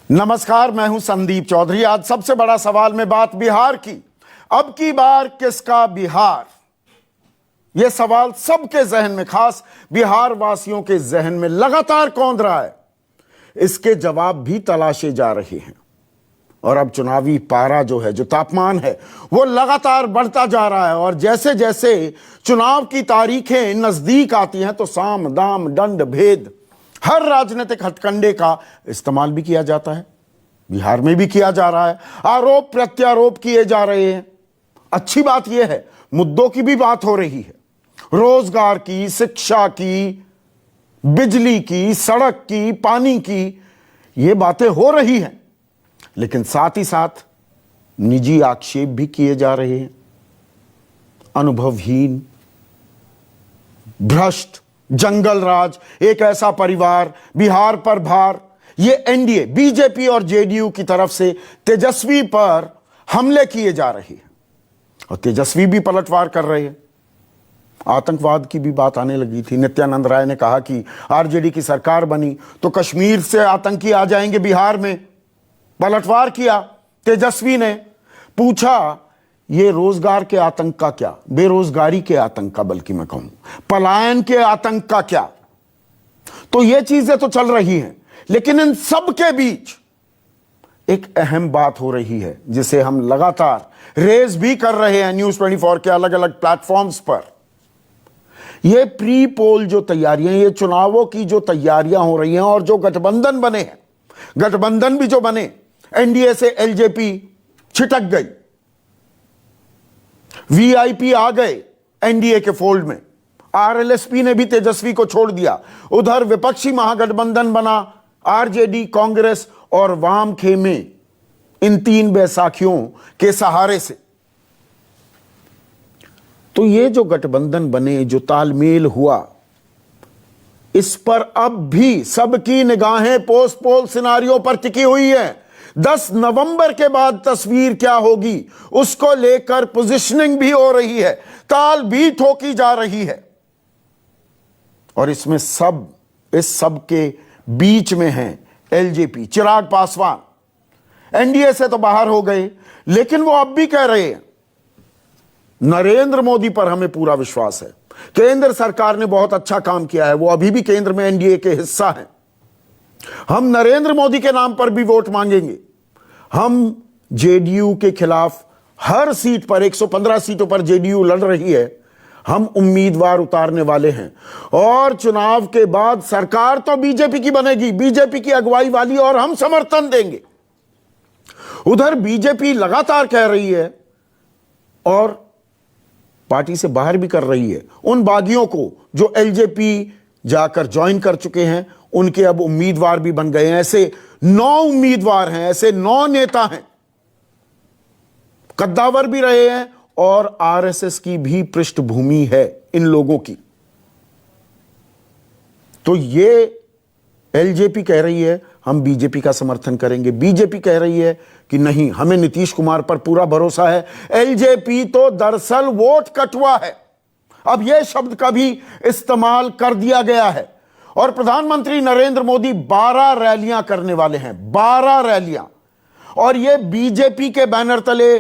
नमस्कार, मैं हूं संदीप चौधरी। आज सबसे बड़ा सवाल में बात बिहार की। अब की बार किसका बिहार? यह सवाल सबके जहन में, खास बिहार वासियों के जहन में लगातार कौंध रहा है। इसके जवाब भी तलाशे जा रहे हैं और अब चुनावी पारा जो है, जो तापमान है, वो लगातार बढ़ता जा रहा है। और जैसे जैसे चुनाव की तारीखें नजदीक आती हैं तो साम दाम दंड भेद हर राजनीतिक हथकंडे का इस्तेमाल भी किया जाता है। बिहार में भी किया जा रहा है, आरोप प्रत्यारोप किए जा रहे हैं। अच्छी बात यह है, मुद्दों की भी बात हो रही है, रोजगार की, शिक्षा की, बिजली की, सड़क की, पानी की, ये बातें हो रही हैं। लेकिन साथ ही साथ निजी आक्षेप भी किए जा रहे हैं। अनुभवहीन, भ्रष्ट, जंगल राज, एक ऐसा परिवार, बिहार पर भार, ये एनडीए, बीजेपी और जेडीयू की तरफ से तेजस्वी पर हमले किए जा रहे हैं और तेजस्वी भी पलटवार कर रहे हैं। आतंकवाद की भी बात आने लगी थी। नित्यानंद राय ने कहा कि आरजेडी की सरकार बनी तो कश्मीर से आतंकी आ जाएंगे बिहार में। पलटवार किया तेजस्वी ने। पूछा ये रोजगार के आतंक का क्या, बेरोजगारी के आतंक का, बल्कि मैं कहूं पलायन के आतंक का क्या? तो ये चीजें तो चल रही हैं, लेकिन इन सब के बीच एक अहम बात हो रही है जिसे हम लगातार रेज भी कर रहे हैं न्यूज 24 के अलग अलग प्लेटफॉर्म्स पर। ये प्री पोल जो तैयारियां, ये चुनावों की जो तैयारियां हो रही हैं और जो गठबंधन बने हैं, गठबंधन भी जो बने, एनडीए से एलजेपी छिटक गई, वीआईपी आ गए एनडीए के फोल्ड में, आरएलएसपी ने भी तेजस्वी को छोड़ दिया। उधर विपक्षी महागठबंधन बना आरजेडी, कांग्रेस और वाम खेमे, इन तीन बैसाखियों के सहारे से। तो ये जो गठबंधन बने, जो तालमेल हुआ, इस पर अब भी सबकी निगाहें पोस्ट पोल सिनारियों पर टिकी हुई है। 10 नवंबर के बाद तस्वीर क्या होगी, उसको लेकर पोजीशनिंग भी हो रही है, ताल भी ठोकी जा रही है। और इसमें इस सब के बीच में हैं एलजेपी, चिराग पासवान। एनडीए से तो बाहर हो गए, लेकिन वो अब भी कह रहे हैं नरेंद्र मोदी पर हमें पूरा विश्वास है, केंद्र सरकार ने बहुत अच्छा काम किया है, वो अभी भी केंद्र में एनडीए के हिस्सा हैं, हम नरेंद्र मोदी के नाम पर भी वोट मांगेंगे। हम जेडीयू के खिलाफ हर सीट पर, 115 सीटों पर जेडीयू लड़ रही है, हम उम्मीदवार उतारने वाले हैं। और चुनाव के बाद सरकार तो बीजेपी की बनेगी, बीजेपी की अगुवाई वाली, और हम समर्थन देंगे। उधर बीजेपी लगातार कह रही है और पार्टी से बाहर भी कर रही है उन बागियों को जो एलजेपी जाकर ज्वाइन कर चुके हैं, उनके अब उम्मीदवार भी बन गए हैं। ऐसे 9 उम्मीदवार हैं, ऐसे 9 नेता हैं, कद्दावर भी रहे हैं और आरएसएस की भी पृष्ठभूमि है इन लोगों की। तो ये एलजेपी कह रही है हम बीजेपी का समर्थन करेंगे, बीजेपी कह रही है कि नहीं, हमें नीतीश कुमार पर पूरा भरोसा है। एलजेपी तो दरअसल वोट कटुआ है, अब यह शब्द का भी इस्तेमाल कर दिया गया है। और प्रधानमंत्री नरेंद्र मोदी 12 रैलियां करने वाले हैं, 12 रैलियां, और यह बीजेपी के बैनर तले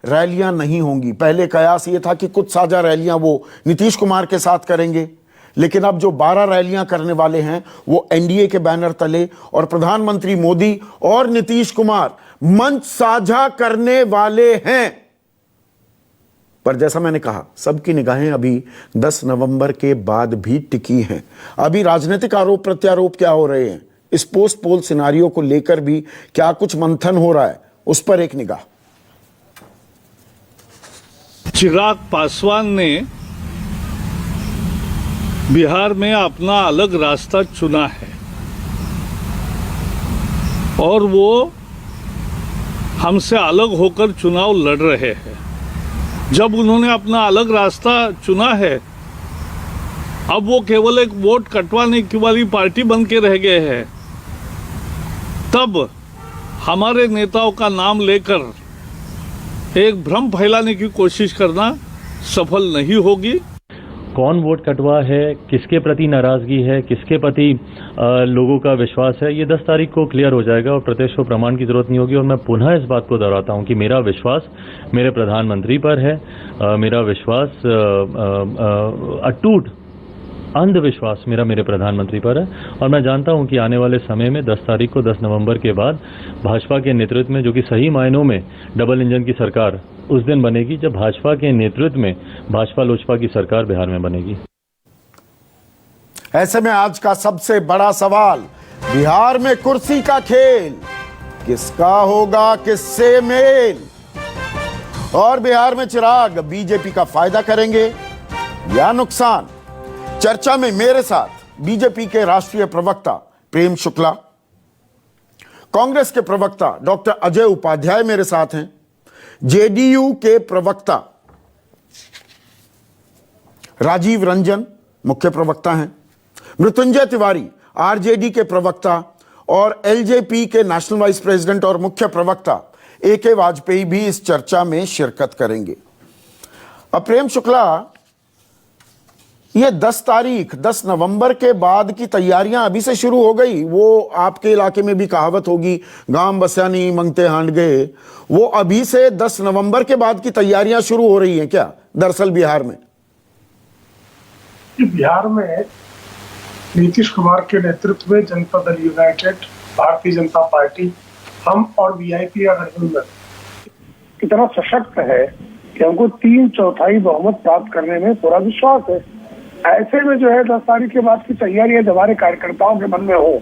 रैलियां नहीं होंगी। पहले कयास यह था कि कुछ साझा रैलियां वो नीतीश कुमार के साथ करेंगे, लेकिन अब जो 12 रैलियां करने वाले हैं वो एनडीए के बैनर तले, और प्रधानमंत्री मोदी और नीतीश कुमार मंच साझा करने वाले हैं। पर जैसा मैंने कहा, सबकी निगाहें अभी 10 नवंबर के बाद भी टिकी हैं। अभी राजनीतिक आरोप प्रत्यारोप क्या हो रहे हैं, इस पोस्ट पोल सिनारियो को लेकर भी क्या कुछ मंथन हो रहा है, उस पर एक निगाह। चिराग पासवान ने बिहार में अपना अलग रास्ता चुना है और वो हमसे अलग होकर चुनाव लड़ रहे हैं। जब उन्होंने अपना अलग रास्ता चुना है, अब वो केवल एक वोट कटवाने की वाली पार्टी बन के रह गए हैं, तब हमारे नेताओं का नाम लेकर एक भ्रम फैलाने की कोशिश करना सफल नहीं होगी। कौन वोट कटवा है, किसके प्रति नाराजगी है, किसके प्रति लोगों का विश्वास है, ये 10 तारीख को क्लियर हो जाएगा और प्रत्यक्ष को प्रमाण की जरूरत नहीं होगी। और मैं पुनः इस बात को दोहराता हूं कि मेरा विश्वास मेरे प्रधानमंत्री पर है, मेरा विश्वास अटूट अंधविश्वास मेरे प्रधानमंत्री पर है। और मैं जानता हूं कि आने वाले समय में 10 तारीख को 10 नवंबर के बाद भाजपा के नेतृत्व में, जो कि सही मायनों में डबल इंजन की सरकार उस दिन बनेगी जब भाजपा के नेतृत्व में भाजपा लोजपा की सरकार बिहार में बनेगी। ऐसे में आज का सबसे बड़ा सवाल, बिहार में कुर्सी का खेल किसका होगा, किससे मेल? और बिहार में चिराग बीजेपी का फायदा करेंगे या नुकसान? चर्चा में मेरे साथ बीजेपी के राष्ट्रीय प्रवक्ता प्रेम शुक्ला, कांग्रेस के प्रवक्ता डॉक्टर अजय उपाध्याय मेरे साथ हैं, जेडीयू के प्रवक्ता राजीव रंजन मुख्य प्रवक्ता हैं, मृत्युंजय तिवारी आरजेडी के प्रवक्ता और एलजेपी के नेशनल वाइस प्रेसिडेंट और मुख्य प्रवक्ता AK वाजपेयी भी इस चर्चा में शिरकत करेंगे। अब प्रेम शुक्ला, ये 10 नवंबर के बाद की तैयारियां अभी से शुरू हो गई। वो आपके इलाके में भी कहावत होगी, गांव बस्या नहीं मंगते हांड गए, वो अभी से 10 नवंबर के बाद की तैयारियां शुरू हो रही हैं क्या दरअसल बिहार में? बिहार में नीतीश कुमार के नेतृत्व में जनता दल यूनाइटेड, भारतीय जनता पार्टी, हम और वीआईपी का गठबंधन इतना सशक्त है कि हमको 3/4 बहुमत प्राप्त करने में पूरा विश्वास है। ऐसे में जो है 10 तारीख के बाद की तैयारियां जब हमारे कार्यकर्ताओं के मन में हो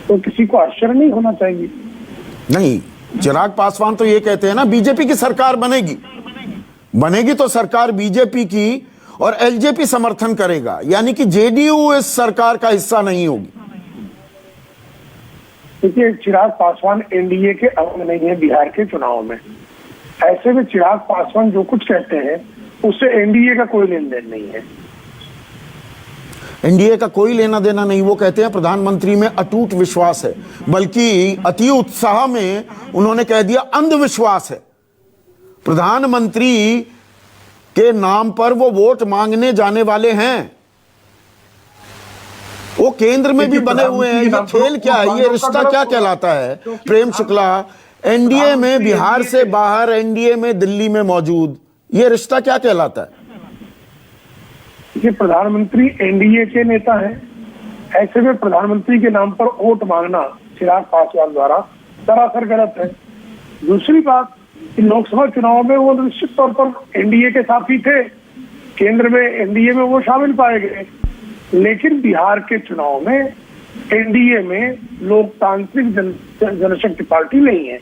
तो किसी को आश्चर्य नहीं होना चाहिए। नहीं, चिराग पासवान तो ये कहते हैं ना, बीजेपी की सरकार बनेगी तो सरकार बीजेपी की और एलजेपी समर्थन करेगा, यानी कि जेडीयू इस सरकार का हिस्सा नहीं होगी। देखिए, चिराग पासवान एनडीए के अंग नहीं है बिहार के चुनाव में। ऐसे में चिराग पासवान जो कुछ कहते हैं उससे एनडीए का कोई लेन देन नहीं है। एनडीए का कोई लेना देना नहीं। वो कहते हैं प्रधानमंत्री में अटूट विश्वास है, बल्कि अति उत्साह में उन्होंने कह दिया अंधविश्वास है। प्रधानमंत्री के नाम पर वो वोट मांगने जाने वाले हैं, वो केंद्र में भी बने हुए हैं। ये खेल क्या है, ये रिश्ता क्या कहलाता है प्रेम शुक्ला? एनडीए में बिहार से बाहर, एनडीए में दिल्ली में मौजूद, ये रिश्ता क्या कहलाता है? ये प्रधानमंत्री एनडीए के नेता हैं। ऐसे में प्रधानमंत्री के नाम पर वोट मांगना चिराग पासवान द्वारा सरासर गलत है। दूसरी बात, लोकसभा चुनाव में वो निश्चित तौर पर एनडीए के साथी थे, केंद्र में एनडीए में वो शामिल पाए गए, लेकिन बिहार के चुनाव में एनडीए में लोकतांत्रिक जनशक्ति पार्टी नहीं है।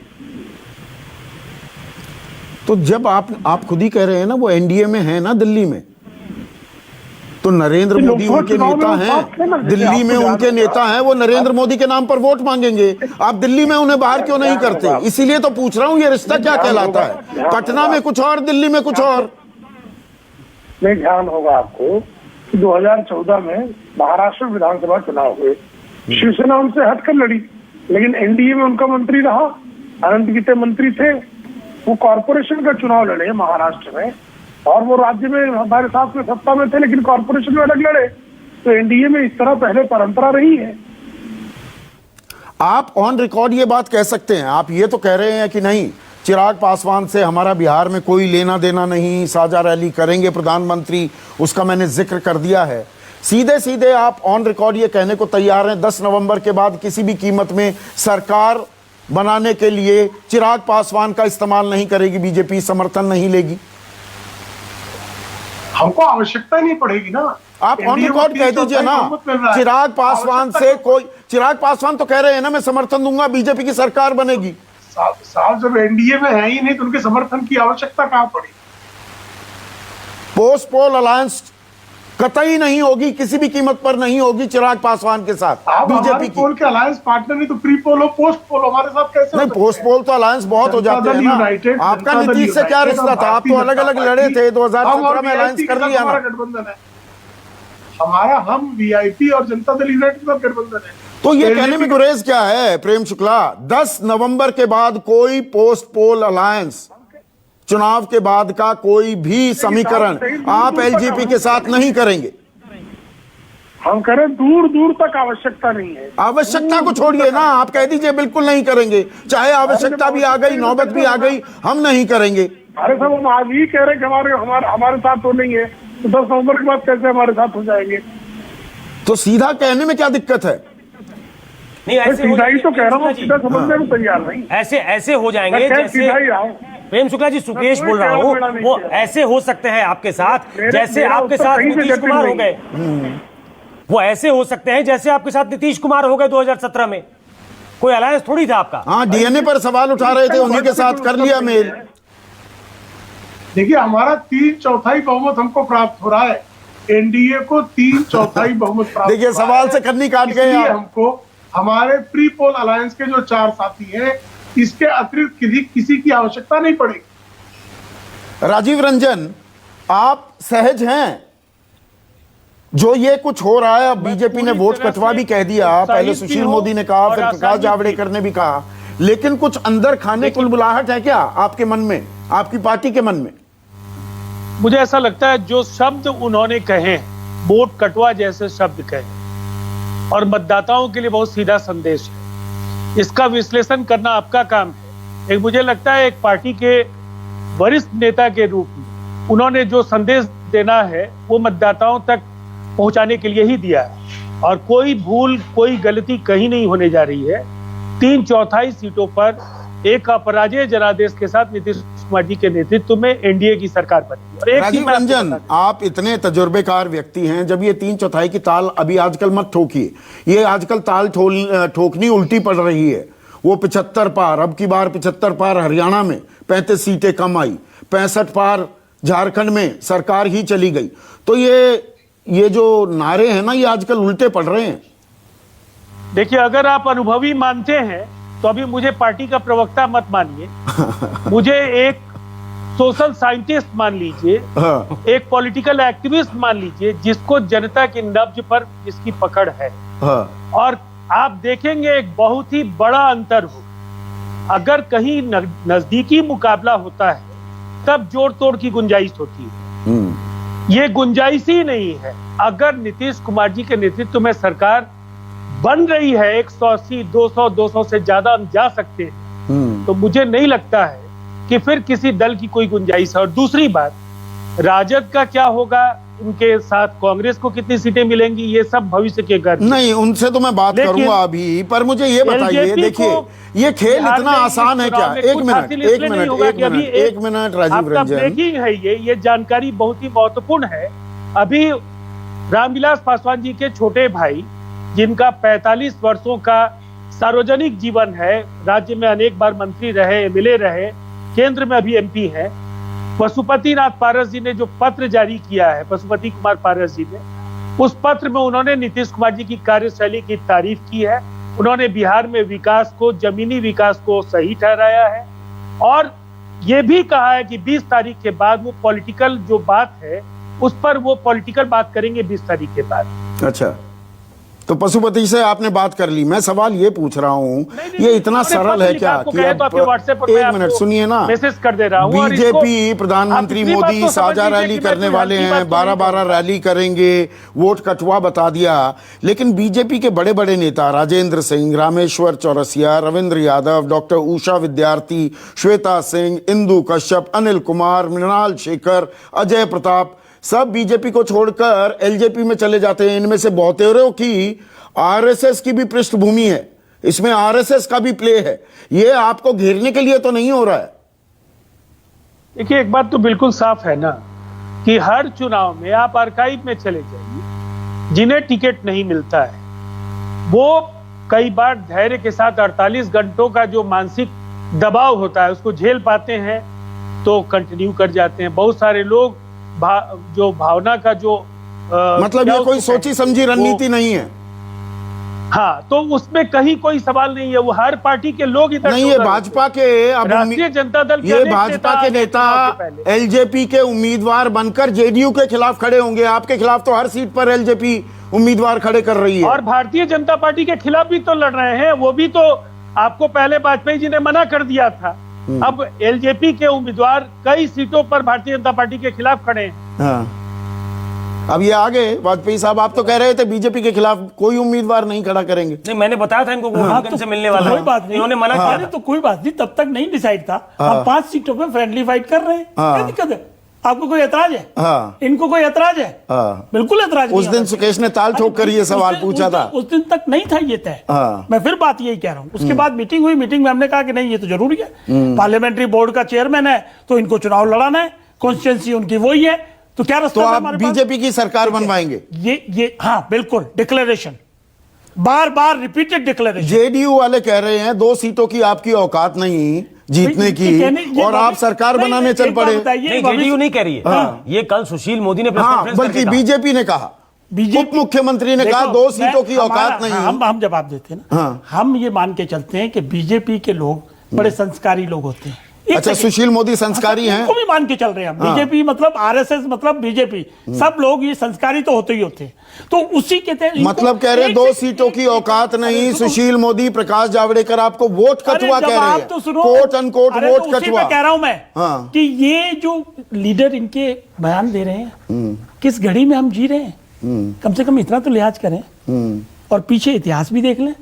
तो जब आप खुद ही कह रहे हैं ना वो एनडीए में है ना दिल्ली में, तो नरेंद्र मोदी उनके नेता हैं, दिल्ली में उनके नेता हैं, वो नरेंद्र मोदी के नाम पर वोट मांगेंगे। आप दिल्ली में उन्हें बाहर क्यों नहीं करते? इसीलिए तो पूछ रहा हूं, ये रिश्ता क्या कहलाता है? पटना में कुछ और, दिल्ली में कुछ और। नहीं, ध्यान होगा आपको 2014 में महाराष्ट्र विधानसभा चुनाव हुए, शिवसेना उनसे हटकर लड़ी, लेकिन एनडीए में उनका मंत्री रहा, अनंत गीते मंत्री थे। वो कॉर्पोरेशन का चुनाव लड़े महाराष्ट्र में, और वो राज्य में हमारे साथ में सत्ता में थे, लेकिन कॉर्पोरेशन में अलग लड़े। तो एनडीए में इस तरह पहले परंपरा रही है। आप ऑन रिकॉर्ड ये बात कह सकते हैं, आप ये तो कह रहे हैं कि नहीं, चिराग पासवान से हमारा बिहार में कोई लेना देना नहीं, साझा रैली करेंगे प्रधानमंत्री, उसका मैंने जिक्र कर दिया है। सीधे सीधे आप ऑन रिकॉर्ड ये कहने को तैयार हैं 10 नवंबर के बाद किसी भी कीमत में सरकार बनाने के लिए चिराग पासवान का इस्तेमाल नहीं करेगी बीजेपी, समर्थन नहीं लेगी? हमको आवश्यकता नहीं पड़ेगी ना। आप ऑन रिकॉर्ड कह दीजिए ना, चिराग पासवान से कोई, चिराग पासवान तो कह रहे हैं ना मैं समर्थन दूंगा, बीजेपी की सरकार बनेगी। साहब जब एनडीए में है ही नहीं तो उनके समर्थन की आवश्यकता कहां पड़ी? पोस्ट पोल अलायंस कतई नहीं होगी, किसी भी कीमत पर नहीं होगी चिराग पासवान के साथ बीजेपी की। पोल के अलायंस पार्टनर नहीं तो प्री पोल हो, पोस्ट पोल हमारे साथ कैसे? नहीं, पोस्ट पोल तो अलायंस बहुत हो जाते हैं ना। आपका नीतीश से क्या रिश्ता था? आप तो अलग अलग लड़े थे, 2017 में अलायंस कर लिया ना। गठबंधन है हमारा, हम वीआईपी और जनता दल यूनाइटेड का गठबंधन है। तो ये कहने में गुरेज क्या है प्रेम शुक्ला? 10 नवंबर के बाद कोई पोस्ट पोल अलायंस चुनाव के बाद का कोई भी समीकरण आप एलजेपी के साथ नहीं करेंगे। हम करें, दूर दूर तक आवश्यकता नहीं है। आवश्यकता को छोड़िए ना, आप कह दीजिए बिल्कुल नहीं करेंगे, चाहे आवश्यकता भी आ गई, नौबत भी आ गई, हम नहीं करेंगे। अरे साहब, हम आज ही कह रहे हैं कि हमारे साथ तो नहीं है, तो 10 नवंबर के बाद कैसे हमारे साथ हो जाएंगे? तो सीधा कहने में क्या दिक्कत है? नहीं, ऐसे सीधा ही तो कह रहा हूँ, सीधा समझने में तैयार नहीं। ऐसे हो जाएंगे जैसे सीधा ही रहा हूँ। प्रेम शुक्ला जी, सुकेश बोल रहा हूँ, वो ऐसे हो सकते हैं आपके साथ जैसे आपके साथ नीतीश कुमार हो गए। वो ऐसे हो सकते हैं जैसे आपके साथ नीतीश कुमार हो गए 2017 में। कोई अलायंस थोड़ी था आपका। हाँ, डीएनए पर सवाल उठा रहे थे, उन्हीं के साथ कर लिया मेल। देखिए, हमारा 3/4 बहुमत हमको प्राप्त हो रहा है, एनडीए को 3/4 बहुमत प्राप्त। देखिए, सवाल से कन्नी काट गए आप। हमको हमारे प्री पोल अलायंस के जो 4 साथी हैं, इसके अतिरिक्त किसी की आवश्यकता नहीं पड़ेगी। राजीव रंजन, आप सहज हैं जो ये कुछ हो रहा है? अब बीजेपी ने वोट कटवा भी कह दिया, पहले सुशील मोदी ने कहा, फिर प्रकाश जावड़ेकर ने भी कहा, लेकिन कुछ अंदर खाने कुलबुलाहट है क्या आपके मन में, आपकी पार्टी के मन में? मुझे ऐसा लगता है जो शब्द उन्होंने कहे, वोट कटवा जैसे शब्द कहे, और मतदाताओं के लिए बहुत सीधा संदेश है, इसका विश्लेषण करना आपका काम है। एक मुझे लगता है एक पार्टी के वरिष्ठ नेता के रूप में उन्होंने जो संदेश देना है वो मतदाताओं तक पहुंचाने के लिए ही दिया है, और कोई भूल, कोई गलती कहीं नहीं होने जा रही है। 3/4 सीटों पर एक अपराजेय जनादेश के साथ नीतीश कुमार जी के नेतृत्व में एनडीए की सरकार बनी। और एक राजीव रंजन, आप इतने तजुर्बेकार व्यक्ति हैं, जब ये 3/4 की ताल अभी आजकल मत ठोकिए, ये आजकल ताल ठोकनी उल्टी पड़ रही है। वो 75 पार, अब की बार 75 पार हरियाणा में, 35 सीटें कम आई, 65 पार झारखंड में सरकार ही चली गई। तो ये जो नारे हैं ना, ये आजकल उल्टे पड़ रहे हैं। देखिए, अगर आप अनुभवी मानते हैं तो अभी मुझे पार्टी का प्रवक्ता मत मानिए, मुझे एक सोशल साइंटिस्ट मान लीजिए, हाँ। एक पॉलिटिकल एक्टिविस्ट मान लीजिए, जिसको जनता की नब्ज पर इसकी पकड़ है। हाँ। और आप देखेंगे एक बहुत ही बड़ा अंतर हो। अगर कहीं नजदीकी मुकाबला होता है तब जोड़ तोड़ की गुंजाइश होती है, ये गुंजाइश ही नहीं है। अगर नीतीश कुमार जी के नेतृत्व में सरकार बन रही है, 180, 200 से ज्यादा हम जा सकते हैं, तो मुझे नहीं लगता है कि फिर किसी दल की कोई गुंजाइश है। और दूसरी बात, राजद का क्या होगा, उनके साथ कांग्रेस को कितनी सीटें मिलेंगी, ये सब भविष्य के गर्भ नहीं, उनसे तो मैं बात करूंगा अभी, पर मुझे ये बताइए, देखिए ये खेल इतना आसान है क्या? एक मिनट राजीव रंजन, ब्रेकिंग है ये जानकारी बहुत ही महत्वपूर्ण है। अभी रामविलास पासवान जी के छोटे भाई, जिनका 45 वर्षों का सार्वजनिक जीवन है, राज्य में अनेक बार मंत्री रहे, एमएलए रहे, केंद्र में अभी एमपी है, पशुपति नाथ पारस जी ने जो पत्र जारी किया है, पशुपति कुमार पारस जी ने, उस पत्र में उन्होंने नीतीश कुमार जी की कार्यशैली की तारीफ की है। उन्होंने बिहार में विकास को, जमीनी विकास को सही ठहराया है, और ये भी कहा है कि 20 तारीख के बाद वो पॉलिटिकल जो बात है उस पर वो पॉलिटिकल बात करेंगे 20 तारीख के बाद। अच्छा, तो पशुपति से आपने बात कर ली। मैं सवाल ये पूछ रहा हूँ, ये इतना सरल है क्या कि एक मिनट सुनिए ना, मैसेज कर दे रहा हूँ। बीजेपी, प्रधानमंत्री मोदी साझा रैली करने वाले हैं, 12-12 रैली करेंगे, वोट कटवा बता दिया। लेकिन बीजेपी के बड़े बड़े नेता राजेंद्र सिंह, रामेश्वर चौरसिया, रविंद्र यादव, डॉक्टर उषा विद्यार्थी, श्वेता सिंह, इंदु कश्यप, अनिल कुमार, मृणाल शेखर, अजय प्रताप, सब बीजेपी को छोड़कर एलजेपी में चले जाते हैं। इनमें से बहुतेरों की आरएसएस की भी पृष्ठभूमि है, इसमें आरएसएस का भी प्ले है। ये आपको घेरने के लिए तो नहीं हो रहा है? देखिए, एक बात तो बिल्कुल साफ है ना कि हर चुनाव में आप आर्काइव में चले जाइए, जिन्हें टिकट नहीं मिलता है वो कई बार धैर्य के साथ 48 घंटों का जो मानसिक दबाव होता है उसको झेल पाते हैं तो कंटिन्यू कर जाते हैं। बहुत सारे लोग जो भावना का जो मतलब ये कोई सोची समझी रणनीति नहीं है। हाँ, तो उसमें कहीं कोई सवाल नहीं है। वो हर पार्टी के लोग इधर नहीं, ये भाजपा के, अब राष्ट्रीय जनता दल ये भाजपा के नेता एलजेपी के उम्मीदवार बनकर जेडीयू के खिलाफ खड़े होंगे। आपके खिलाफ तो हर सीट पर एलजेपी उम्मीदवार खड़े कर रही है, और भारतीय जनता पार्टी के खिलाफ भी तो लड़ रहे हैं। वो भी तो आपको पहले वाजपेयी जी ने मना कर दिया था अब एलजेपी के उम्मीदवार कई सीटों पर भारतीय जनता पार्टी के खिलाफ खड़े हैं। हाँ। अब ये आगे वाजपेयी साहब, आप तो कह रहे थे बीजेपी के खिलाफ कोई उम्मीदवार नहीं खड़ा करेंगे। नहीं, मैंने बताया था इनको गोपालगंज से मिलने वाला कोई है। बात नहीं, इन्होंने मना किया था। तो कोई बात नहीं, तब तक नहीं डिसाइड था। हम 5 सीटों पे फ्रेंडली फाइट कर रहे हैं, क्या दिक्कत है? आपको कोई एतराज है? हाँ। इनको कोई एतराज है? हाँ। बिल्कुल एतराज नहीं उस दिन सुकेश ने ताल ठोक कर ये सवाल पूछा था। उस दिन तक नहीं था ये तय। हाँ। मैं फिर बात यही कह रहा हूँ। उसके बाद मीटिंग हुई, मीटिंग में हमने कहा कि नहीं, ये तो जरूरी है, पार्लियामेंट्री बोर्ड का चेयरमैन है तो इनको चुनाव लड़ाना है, कॉन्स्टिट्यूंसी उनकी वही है, तो क्या रास्ता तो है आप हमारे पास? बीजेपी की सरकार बनवाएंगे? ये हाँ बिल्कुल, डिक्लेरेशन, बार बार रिपीटेड डिक्लेरेशन। जेडीयू वाले कह रहे हैं 2 सीटों की आपकी औकात नहीं जीतने की, और आप सरकार बनाने चल पड़े। नहीं, जेडीयू नहीं कह रही है। हाँ। ये कल सुशील मोदी ने प्रेस हाँ, कॉन्फ्रेंस बल्कि करके कहा। बीजेपी ने कहा, उप मुख्यमंत्री ने कहा 2 सीटों की औकात नहीं। हम जवाब देते हैं ना। हाँ। हम ये मान के चलते हैं कि बीजेपी के लोग बड़े संस्कारी लोग होते हैं। अच्छा, सुशील मोदी संस्कारी हैं? उनको भी मान के चल रहे हैं हम। बीजेपी मतलब आरएसएस मतलब बीजेपी, सब लोग ये संस्कारी तो होते ही होते हैं। तो उसी के तहत मतलब कह रहे हैं 2 सीटों की औकात नहीं। सुशील मोदी, प्रकाश जावड़ेकर आपको वोट कटवा कह रहे हैं, तो सुनो, कोट अनकोट वोट कटवा कह रहा हूं मैं। हाँ। कि ये जो लीडर इनके बयान दे रहे हैं, किस घड़ी में हम जी रहे हैं, कम से कम इतना तो लिहाज करें। और पीछे इतिहास भी देख लें।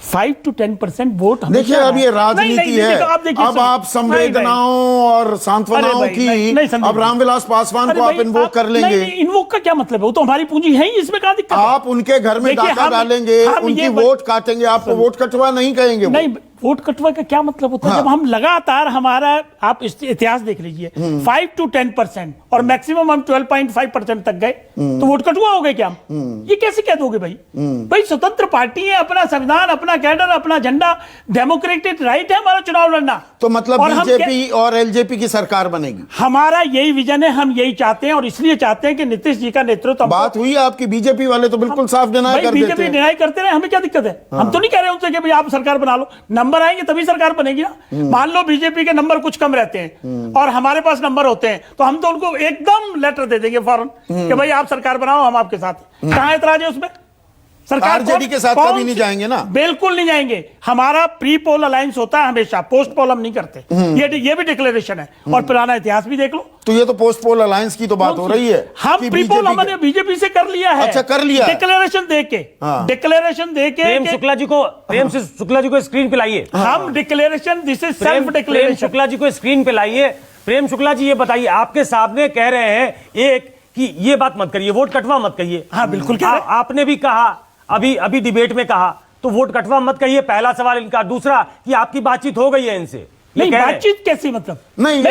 5 to 10% वोट। देखिए, अब ये राजनीति है। अब आप संवेदनाओं और सांत्वनाओं की अब रामविलास पासवान को आप इन्वोक कर लेंगे। इन्वोक का क्या मतलब है? वो तो हमारी पूंजी है ही, इसमें क्या दिक्कत है? आप उनके घर में डाका डालेंगे, उनकी वोट काटेंगे, आपको वोट कटवा नहीं कहेंगे। नहीं, वोट कटवा का क्या मतलब होता है? जब हम लगातार हमारा, आप इतिहास देख लीजिए, 5 to 10% और मैक्सिमम हम 12.5% तक गए, तो वोट कटवा हो गए क्या हम? ये कैसे कह दोगे भाई? भाई स्वतंत्र पार्टी है, अपना संविधान, अपना कैडर, अपना झंडा, डेमोक्रेटिक राइट है हमारा चुनाव लड़ना। तो मतलब बीजेपी और एलजेपी की सरकार बनेगी? हमारा यही विजन है, हम यही चाहते हैं, और इसलिए चाहते हैं कि नीतीश जी का नेतृत्व। बात हुई आपकी, बीजेपी वाले तो बिल्कुल साफ डिनाई कर देते हैं। बीजेपी डिनाई करते रहे, हमें क्या दिक्कत है? हम तो नहीं कह रहे उनसे कि भाई आप सरकार बना लो, नंबर आएंगे तभी सरकार बनेगी ना। मान लो बीजेपी के नंबर कुछ कम रहते हैं और हमारे पास नंबर होते हैं, तो हम तो उनको एकदम लेटर दे देंगे फौरन कि भाई आप सरकार बनाओ, हम आपके साथ हैं। कहां एतराज है उसमें? सरकार आरजेडी के साथ कभी नहीं जाएंगे ना? बिल्कुल नहीं जाएंगे। हमारा प्री पोल अलायंस होता है हमेशा, पोस्ट पोल हम नहीं करते। ये भी डिक्लेरेशन है, और पुराना इतिहास भी देख लो। तो ये तो पोस्ट पोल अलायंस की तो बात हो रही है। हम प्री पोल हमने बीजेपी से कर लिया है। अच्छा, कर लिया, डिक्लेरेशन देके। डिक्लेरेशन देके प्रेम शुक्ला जी को स्क्रीन पे लाइए। हम declaration, this is self declaration. Prem Shukla ji को स्क्रीन पे लाइए। प्रेम शुक्ला जी, ये बताइए, आपके सामने कह रहे हैं एक कि ये बात मत करिए, वोट कटवा मत कहिए। हाँ बिल्कुल, आपने भी कहा, अभी डिबेट में कहा, तो वोट कटवा मत कहिए, पहला सवाल इनका। दूसरा कि आपकी बातचीत हो गई है इनसे। नहीं, बातचीत कैसी मतलब? नहीं,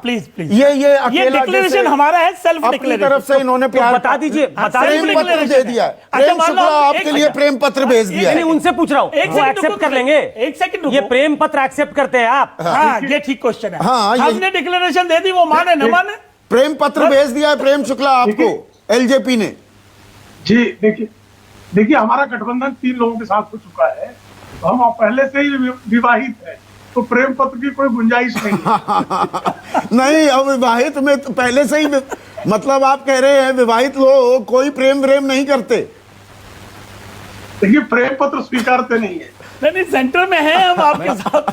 प्लीज ये डिक्लेरेशन हमारा है, सेल्फ डिक्लेरेशन। तरफ से इन्होंने बता दीजिए, प्रेम पत्र दे दिया। प्रेम शुक्ला आपके लिए प्रेम पत्र भेज दिया। नहीं, उनसे पूछ रहा हूँ, वो एक्सेप्ट कर लेंगे? एक सेकंड, ये प्रेम पत्र एक्सेप्ट करते हैं आप? हाँ, ये ठीक क्वेश्चन है। हाँ, हमने डिक्लेरेशन दे दी, वो माने न माने। प्रेम पत्र भेज दिया है प्रेम शुक्ला आपको एलजेपी ने। जी देखिए, हमारा गठबंधन 3 लोगों के साथ हो चुका है, तो हम पहले से ही विवाहित हैं, तो प्रेम पत्र की कोई गुंजाइश नहीं है। नहीं, अब विवाहित में तो पहले से ही मतलब आप कह रहे हैं विवाहित लोग कोई प्रेम नहीं करते? देखिए, प्रेम पत्र स्वीकारते नहीं है। नहीं, सेंटर में है हम आपके साथ।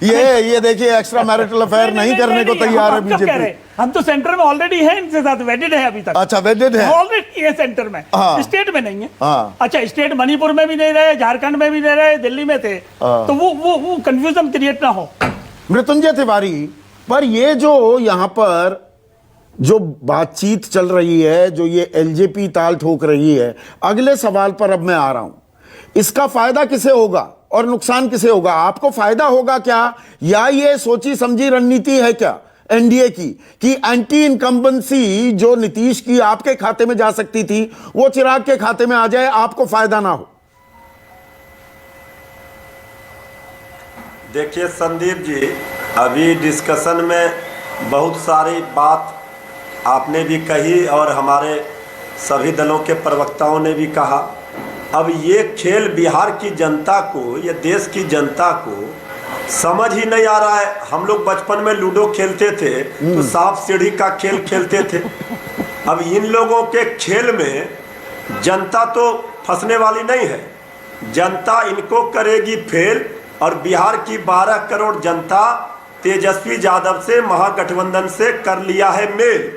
ये देखिए, एक्स्ट्रा मैरिटल अफेयर नहीं करने को तैयार है बीजेपी। हम तो सेंटर में ऑलरेडी है, इनके साथ वेडेड है अभी तक। अच्छा, वेडेड है ऑलरेडी है सेंटर में। हाँ। स्टेट में नहीं है। हाँ। अच्छा, स्टेट मणिपुर में भी नहीं रहे, झारखंड में भी नहीं रहे, दिल्ली में थे। तो वो कंफ्यूजन क्रिएट ना हो। मृत्युंजय तिवारी, पर ये जो यहाँ पर जो बातचीत चल रही है, जो ये एलजेपी ताल ठोक रही है, अगले सवाल पर अब मैं आ रहा हूं। इसका फायदा किसे होगा और नुकसान किसे होगा? आपको फायदा होगा क्या, या ये सोची समझी रणनीति है क्या एनडीए की कि एंटी इनकम्बेंसी जो नीतीश की आपके खाते में जा सकती थी, वो चिराग के खाते में आ जाए, आपको फायदा ना हो? देखिए संदीप जी, अभी डिस्कशन में बहुत सारी बात आपने भी कही और हमारे सभी दलों के प्रवक्ताओं ने भी कहा। अब ये खेल बिहार की जनता को, ये देश की जनता को समझ ही नहीं आ रहा है। हम लोग बचपन में लूडो खेलते थे तो सांप सीढ़ी का खेल खेलते थे। अब इन लोगों के खेल में जनता तो फंसने वाली नहीं है, जनता इनको करेगी फेल और बिहार की 12 करोड़ जनता तेजस्वी यादव से, महागठबंधन से कर लिया है मेल।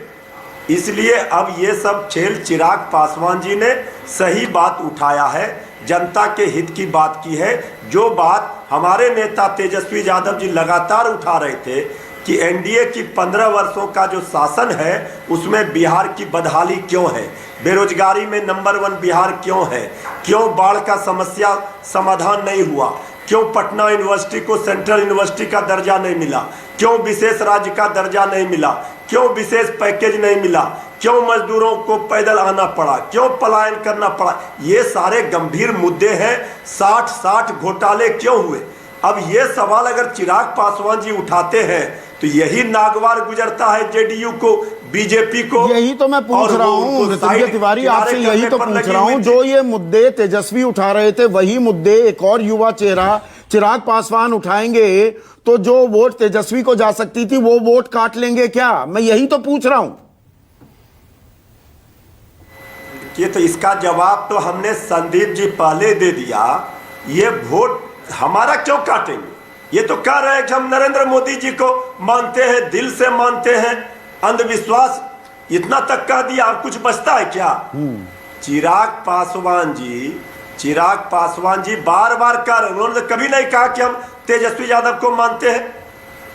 इसलिए अब ये सब खेल चिराग पासवान जी ने सही बात उठाया है, जनता के हित की बात की है। जो बात हमारे नेता तेजस्वी यादव जी लगातार उठा रहे थे कि एनडीए की 15 वर्षों का जो शासन है उसमें बिहार की बदहाली क्यों है, बेरोजगारी में नंबर 1 बिहार क्यों है, क्यों बाढ़ का समस्या समाधान नहीं हुआ, क्यों पटना यूनिवर्सिटी को सेंट्रल यूनिवर्सिटी का दर्जा नहीं मिला, क्यों विशेष राज्य का दर्जा नहीं मिला, क्यों विशेष पैकेज नहीं मिला, क्यों मजदूरों को पैदल आना पड़ा, क्यों पलायन करना पड़ा। ये सारे गंभीर मुद्दे हैं। 60 घोटाले क्यों हुए। अब ये सवाल अगर चिराग पासवान जी उठाते हैं तो यही नागवार गुजरता है जेडीयू को, बीजेपी को। यही तो मैं पूछ रहा हूँ मृत्युंजय तिवारी, आपसे यही तो पूछ रहा हूँ। जो ये मुद्दे तेजस्वी उठा रहे थे वही मुद्दे एक और युवा चेहरा चिराग पासवान उठाएंगे तो जो वोट तेजस्वी को जा सकती थी वो वोट काट लेंगे क्या? मैं यही तो पूछ रहा हूं। ये तो इसका जवाब तो हमने संदीप जी पहले दे दिया। ये वोट हमारा क्यों काटेंगे? ये तो कह रहे हैं कि हम नरेंद्र मोदी जी को मानते हैं, दिल से मानते हैं, अंधविश्वास इतना तक कह दिया, अब कुछ बचता है क्या? चिराग पासवान जी बार बार कह रहे, उन्होंने कभी नहीं कहा कि हम तेजस्वी यादव को मानते हैं।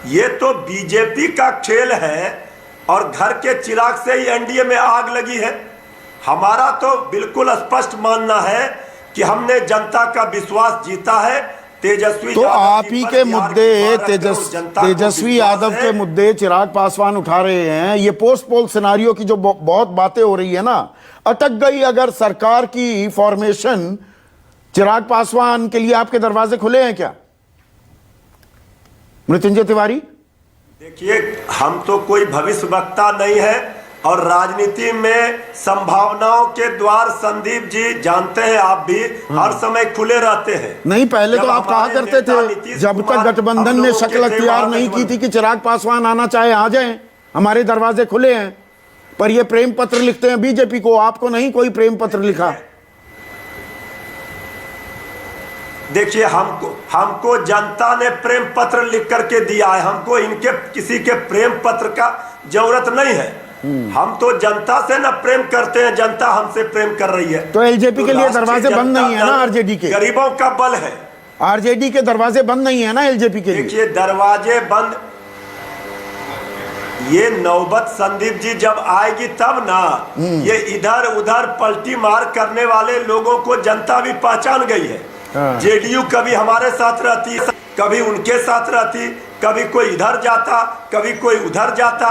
ये तो बीजेपी का खेल है और घर के चिराग से ही एनडीए में आग लगी है। हमारा तो बिल्कुल स्पष्ट मानना है कि हमने जनता का विश्वास जीता है। तेजस्वी तो आप ही के मुद्दे तेजस्वी यादव के मुद्दे चिराग पासवान उठा रहे हैं। ये पोस्ट पोल सिनारियो की जो बहुत बातें हो रही है ना, अटक गई अगर सरकार की फॉर्मेशन, चिराग पासवान के लिए आपके दरवाजे खुले हैं क्या मृत्युंजय तिवारी? देखिए, हम तो कोई भविष्यवक्ता नहीं है और राजनीति में संभावनाओं के द्वार संदीप जी जानते हैं, आप भी हर समय खुले रहते हैं। नहीं, पहले तो आप कहा करते थे जब तक गठबंधन ने शक्ल अख्तियार नहीं की थी कि चिराग पासवान आना चाहे आ जाएं, हमारे दरवाजे खुले हैं। पर ये प्रेम पत्र लिखते हैं बीजेपी को, आपको नहीं कोई प्रेम पत्र लिखा। देखिए, हमको जनता ने प्रेम पत्र लिख करके दिया है। हमको इनके किसी के प्रेम पत्र का जरूरत नहीं है। हम तो जनता से ना प्रेम करते हैं, जनता हमसे प्रेम कर रही है। तो एलजेपी के लिए दरवाजे बंद नहीं है ना? आरजेडी के गरीबों का बल है। आरजेडी के दरवाजे बंद नहीं है ना एलजेपी के लिए? देखिए, दरवाजे बंद, ये नौबत संदीप जी जब आएगी तब ना। ये इधर उधर पलटी मार करने वाले लोगों को जनता भी पहचान गई है। जेडीयू कभी हमारे साथ रहती, कभी उनके साथ रहती, कभी कोई इधर जाता, कभी कोई उधर जाता।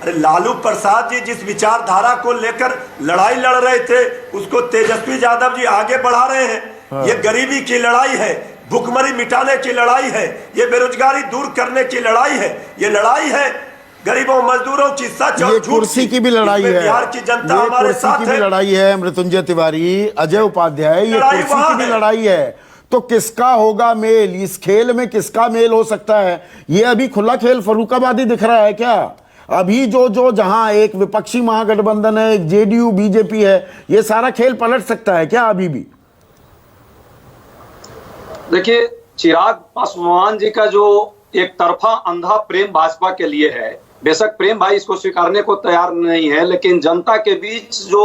अरे लालू प्रसाद जी जिस विचारधारा को लेकर लड़ाई लड़ रहे थे उसको तेजस्वी यादव जी आगे बढ़ा रहे हैं। ये गरीबी की लड़ाई है, भुखमरी मिटाने की लड़ाई है, ये बेरोजगारी दूर करने की लड़ाई है, ये लड़ाई है गरीबों मजदूरों की, सच और झूठ कुर्सी की भी लड़ाई है। बिहार की जनता हमारे साथ है। कुर्सी की भी लड़ाई है मृत्युंजय तिवारी, अजय उपाध्याय, ये कुर्सी की भी लड़ाई है। तो किसका होगा मेल? इस खेल में किसका मेल हो सकता है? ये अभी खुला खेल फर्रुखाबादी दिख रहा है क्या? अभी जो जहां एक विपक्षी महागठबंधन है, एक जेडीयू बीजेपी है, ये सारा खेल पलट सकता है क्या अभी भी? देखिए, चिराग पासवान जी का जो एक तरफा अंधा प्रेम भाजपा के लिए है, बेशक प्रेम भाई इसको स्वीकारने को तैयार नहीं है, लेकिन जनता के बीच जो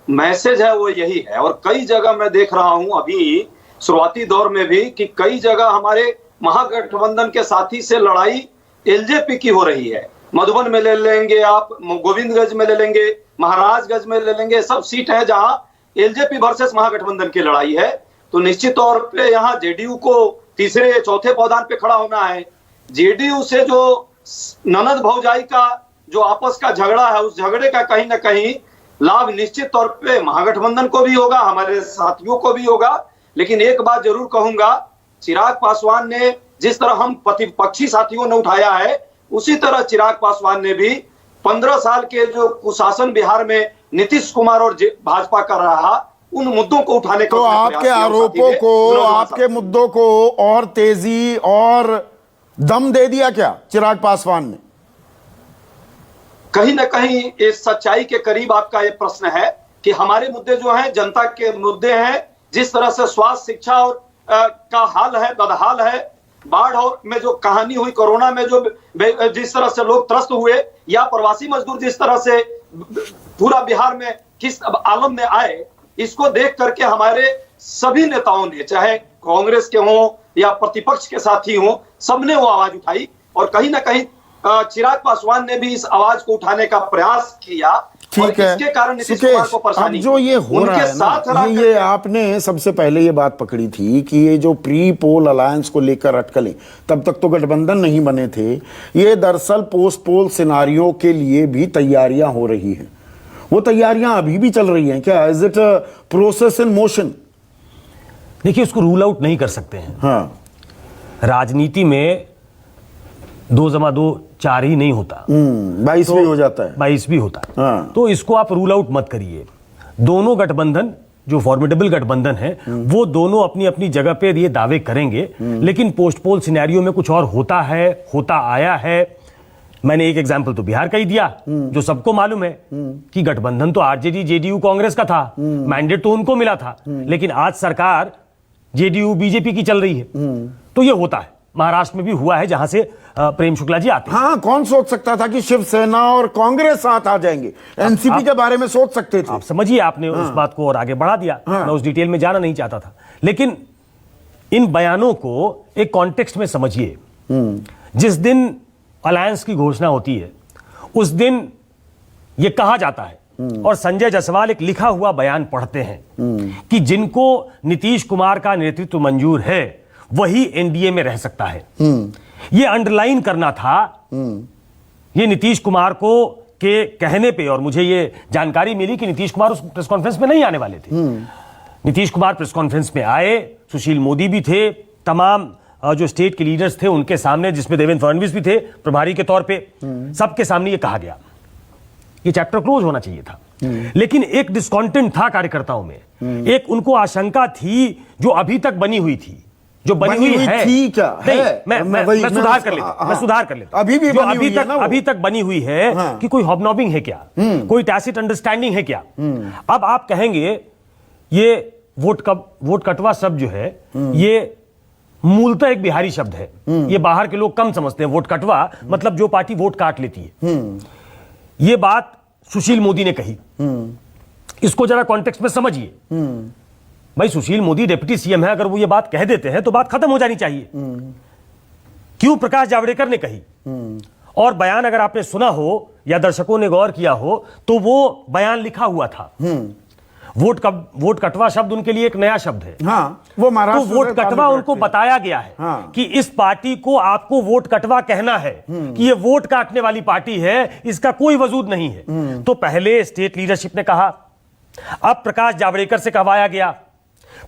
मैसेज है वो यही है। और कई जगह मैं देख रहा हूं अभी शुरुआती दौर में भी कि कई जगह हमारे महागठबंधन के साथी से लड़ाई एलजेपी की हो रही है। मधुबन में ले लेंगे आप, गोविंदगंज में ले लेंगे, महाराजगंज में ले लेंगे, सब सीट है जहां एलजेपी वर्सेस महागठबंधन की लड़ाई है। तो निश्चित तौर पे यहाँ जेडीयू को तीसरे चौथे पौधान पे खड़ा होना है। जेडीयू से जो ननद भौजाई का जो आपस का झगड़ा है, उस झगड़े का कहीं ना कहीं लाभ निश्चित तौर पे महागठबंधन को भी होगा, हमारे साथियों को भी होगा। लेकिन एक बात जरूर कहूंगा, चिराग पासवान ने जिस तरह हम प्रतिपक्षी साथियों ने उठाया है, उसी तरह चिराग पासवान ने भी 15 साल के जो कुशासन बिहार में नीतीश कुमार और भाजपा कर रहा, उन मुद्दों को उठाने का तो आपके आरोपों को, आपके मुद्दों को और तेजी और दम दे दिया क्या चिराग पासवान ने? कहीं ना कहीं इस सच्चाई के करीब आपका ये प्रश्न है कि हमारे मुद्दे जो हैं जनता के मुद्दे हैं। जिस तरह से स्वास्थ्य, शिक्षा और का हाल है, बदहाल है, बाढ़ और में जो कहानी हुई, कोरोना में जो जिस तरह से लोग त्रस्त हुए, या प्रवासी मजदूर जिस तरह से पूरा बिहार में किस आलम में आए, इसको देख करके हमारे सभी नेताओं ने, चाहे कांग्रेस के हों या प्रतिपक्ष के साथी हों, सबने वो आवाज उठाई। और कहीं ना कहीं चिराग पासवान ने भी इस आवाज को उठाने का प्रयास किया। ठीक है, इसके कारण नीतीश कुमार को परेशानी, अब जो ये हो रहा है ना, ये आपने सबसे पहले ये बात पकड़ी थी कि ये जो प्री पोल अलायंस को लेकर अटकलें, तब तक तो गठबंधन नहीं बने थे, ये दरअसल पोस्ट पोल सिनारियो के लिए भी तैयारियां हो रही हैं। वो तैयारियां अभी भी चल रही हैं क्या? Is it a process in motion? देखिए, उसको रूल आउट नहीं कर सकते हैं। हाँ, राजनीति में 2+2 4 ही नहीं होता, 22 भी हो जाता है, 22 भी होता है। हाँ। तो इसको आप रूल आउट मत करिए। दोनों गठबंधन जो फॉर्मिडेबल गठबंधन है, वो दोनों अपनी अपनी जगह पे ये दावे करेंगे, लेकिन पोस्ट पोल सिनेरियो में कुछ और होता है, होता आया है। मैंने एक एग्जाम्पल तो बिहार का ही दिया, जो सबको मालूम है कि गठबंधन तो आरजेडी जेडीयू कांग्रेस का था, मैंडेट तो उनको मिला था, लेकिन आज सरकार जेडीयू बीजेपी की चल रही है। तो ये होता है, महाराष्ट्र में भी हुआ है, जहां से प्रेम शुक्ला जी आते हैं। हाँ, कौन सोच सकता था कि शिवसेना और कांग्रेस साथ आ जाएंगे? एनसीपी के बारे में सोच सकते थे? आप समझिए, आपने उस बात को और आगे बढ़ा दिया। मैं उस डिटेल में जाना नहीं चाहता था, लेकिन इन बयानों को एक कॉन्टेक्स्ट में समझिए। जिस दिन अलायंस की घोषणा होती है, उस दिन यह कहा जाता है, और संजय जायसवाल एक लिखा हुआ बयान पढ़ते हैं कि जिनको नीतीश कुमार का नेतृत्व मंजूर है वही एनडीए में रह सकता है। यह अंडरलाइन करना था। ये नीतीश कुमार को के कहने पे, और मुझे ये जानकारी मिली कि नीतीश कुमार उस प्रेस कॉन्फ्रेंस में नहीं आने वाले थे। नीतीश कुमार प्रेस कॉन्फ्रेंस में आए, सुशील मोदी भी थे, तमाम जो स्टेट के लीडर्स थे उनके सामने, जिसमें देवेंद्र फडणवीस भी थे प्रभारी के तौर पे, सबके सामने ये कहा गया, ये चैप्टर क्लोज होना चाहिए था। लेकिन एक डिस्कॉन्टेंट था कार्यकर्ताओं में, एक उनको आशंका थी जो अभी तक बनी हुई थी, जो बनी हुई है। थी क्या? मैं सुधार कर लेता अभी भी जो अभी तक बनी हुई है कि कोई हॉबनॉबिंग है क्या, कोई टैसिट अंडरस्टैंडिंग है क्या। अब आप कहेंगे ये वोट कटवा शब्द जो है, ये मूलतः एक बिहारी शब्द है। ये बाहर के लोग कम समझते हैं। वोट कटवा मतलब जो पार्टी वोट काट लेती है। ये बात सुशील मोदी ने कही। इसको जरा कॉन्टेक्स्ट में समझिए। भाई, सुशील मोदी डिप्टी सीएम है, अगर वो ये बात कह देते हैं तो बात खत्म हो जानी चाहिए। क्यों प्रकाश जावड़ेकर ने कही, और बयान अगर आपने सुना हो या दर्शकों ने गौर किया हो तो वो बयान लिखा हुआ था। वोट कटवा शब्द उनके लिए एक नया शब्द है। हाँ, वो महाराष्ट्र तो वोट कटवा उनको बताया गया है। हाँ। कि इस पार्टी को आपको वोट कटवा कहना है, कि ये वोट काटने वाली पार्टी है, इसका कोई वजूद नहीं है। तो पहले स्टेट लीडरशिप ने कहा, अब प्रकाश जावड़ेकर से कहवाया गया,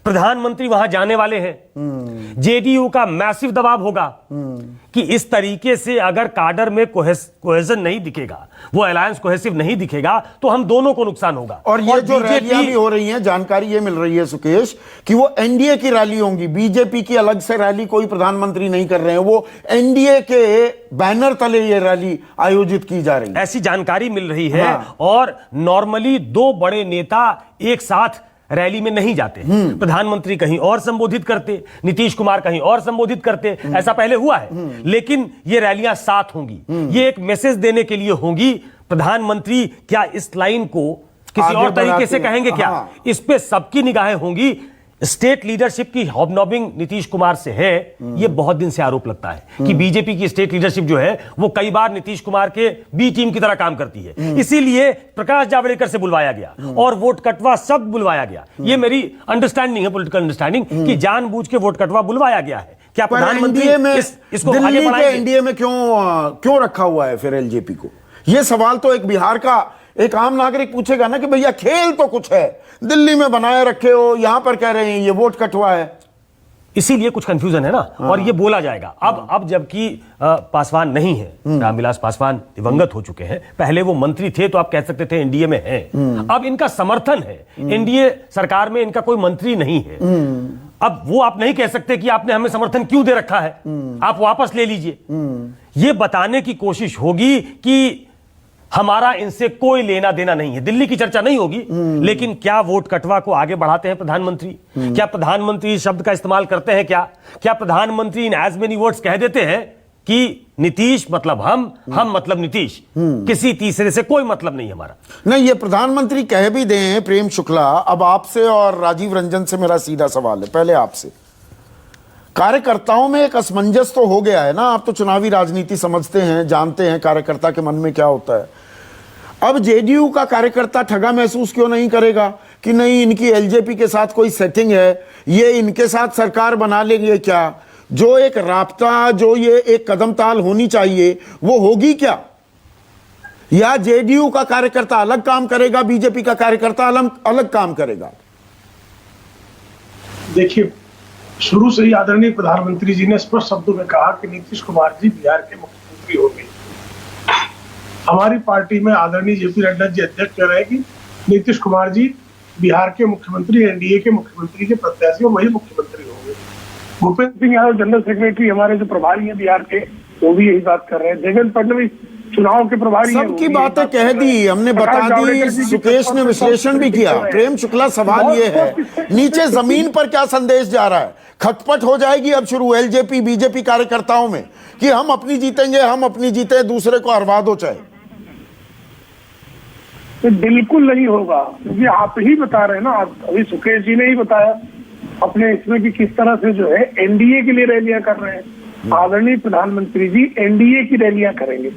प्रधानमंत्री वहां जाने वाले हैं, जेडीयू का मैसिव दबाव होगा कि इस तरीके से अगर काडर में कोहेजन नहीं दिखेगा, वो अलायंस कोहेसिव नहीं दिखेगा, तो हम दोनों को नुकसान होगा। और ये जो रैलियां भी हो रही हैं, जानकारी ये मिल रही है सुकेश कि वो एनडीए की रैली होंगी, बीजेपी की अलग से रैली कोई प्रधानमंत्री नहीं कर रहे हैं, वो एनडीए के बैनर तले ये रैली आयोजित की जा रही है, ऐसी जानकारी मिल रही है। हाँ। और नॉर्मली 2 बड़े नेता एक साथ रैली में नहीं जाते। प्रधानमंत्री कहीं और संबोधित करते, नीतीश कुमार कहीं और संबोधित करते, ऐसा पहले हुआ है। लेकिन ये रैलियां साथ होंगी, ये एक मैसेज देने के लिए होंगी। प्रधानमंत्री क्या इस लाइन को किसी और तरीके से कहेंगे क्या? हाँ। इस पे सबकी निगाहें होंगी। स्टेट लीडरशिप की हॉबनॉबिंग नीतीश कुमार से है, ये बहुत दिन से आरोप लगता है कि बीजेपी की स्टेट लीडरशिप जो है वो कई बार नीतीश कुमार के बी टीम की तरह काम करती है। इसीलिए प्रकाश जावड़ेकर से बुलवाया गया और वोट कटवा शब्द बुलवाया गया। ये मेरी अंडरस्टैंडिंग है, पॉलिटिकल अंडरस्टैंडिंग, कि जानबूझ के वोट कटवा बुलवाया गया है। क्या प्रधानमंत्री इसको आगे बढ़ाएंगे? एनडीए में क्यों रखा हुआ है फिर एलजेपी को? यह सवाल तो एक बिहार का एक आम नागरिक पूछेगा ना कि भैया खेल तो कुछ है, दिल्ली में बनाए रखे हो, यहां पर कह रहे हैं ये वोट कटवा है। इसीलिए कुछ कंफ्यूजन है ना। और ये बोला जाएगा। अब जबकि पासवान नहीं है, रामविलास पासवान दिवंगत हो चुके हैं, पहले वो मंत्री थे तो आप कह सकते थे एनडीए में हैं। अब इनका समर्थन है, एनडीए सरकार में इनका कोई मंत्री नहीं है। अब वो आप नहीं कह सकते कि आपने हमें समर्थन क्यों दे रखा है, आप वापस ले लीजिए। ये बताने की कोशिश होगी कि हमारा इनसे कोई लेना देना नहीं है। दिल्ली की चर्चा नहीं होगी, लेकिन क्या वोट कटवा को आगे बढ़ाते हैं प्रधानमंत्री? क्या प्रधानमंत्री इस शब्द का इस्तेमाल करते हैं? क्या प्रधानमंत्री इन एज मेनी वर्ड्स कह देते हैं कि नीतीश मतलब हम मतलब नीतीश, किसी तीसरे से कोई मतलब नहीं हमारा? नहीं, ये प्रधानमंत्री कह भी दें प्रेम शुक्ला। अब आपसे और राजीव रंजन से मेरा सीधा सवाल है, पहले आपसे। कार्यकर्ताओं में एक असमंजस तो हो गया है ना, आप तो चुनावी राजनीति समझते हैं, जानते हैं कार्यकर्ता के मन में क्या होता है। अब जेडीयू का कार्यकर्ता ठगा महसूस क्यों नहीं करेगा कि नहीं इनकी एलजेपी के साथ कोई सेटिंग है, ये इनके साथ सरकार बना लेंगे क्या? जो एक राब्ता, जो ये एक कदम ताल होनी चाहिए, वो होगी क्या? या जेडीयू का कार्यकर्ता अलग काम करेगा, बीजेपी का कार्यकर्ता अलग काम करेगा? देखिए, शुरू से ही आदरणीय प्रधानमंत्री जी ने स्पष्ट शब्दों में कहा कि नीतीश कुमार जी बिहार के मुख्यमंत्री होंगे। हमारी पार्टी में आदरणीय जेपी नड्डा जी अध्यक्ष रहेगी, नीतीश कुमार जी बिहार के मुख्यमंत्री, एनडीए के मुख्यमंत्री के प्रत्याशी, वही मुख्यमंत्री होंगे। भूपेंद्र सिंह यादव जनरल सेक्रेटरी हमारे जो प्रभारी हैं बिहार के, वो भी यही बात कर रहे हैं। देवेंद्र फडणवीस चुनाव के प्रभारी हैं, सबकी बातें कह दी, हमने बता दी, सुकेश ने विश्लेषण भी किया। प्रेम शुक्ला, सवाल ये है नीचे जमीन पर क्या संदेश जा रहा है? खटपट हो जाएगी अब शुरू एलजेपी बीजेपी कार्यकर्ताओं में कि हम अपनी जीतेंगे, हम अपनी जीते, दूसरे को हरवा दो चाहे। तो बिल्कुल नहीं होगा, क्योंकि आप ही बता रहे हैं ना, अभी सुकेश जी ने ही बताया अपने इसमें कि किस तरह से जो है एनडीए के लिए रैलियां कर रहे हैं। आदरणीय प्रधानमंत्री जी एनडीए की रैलियां करेंगे,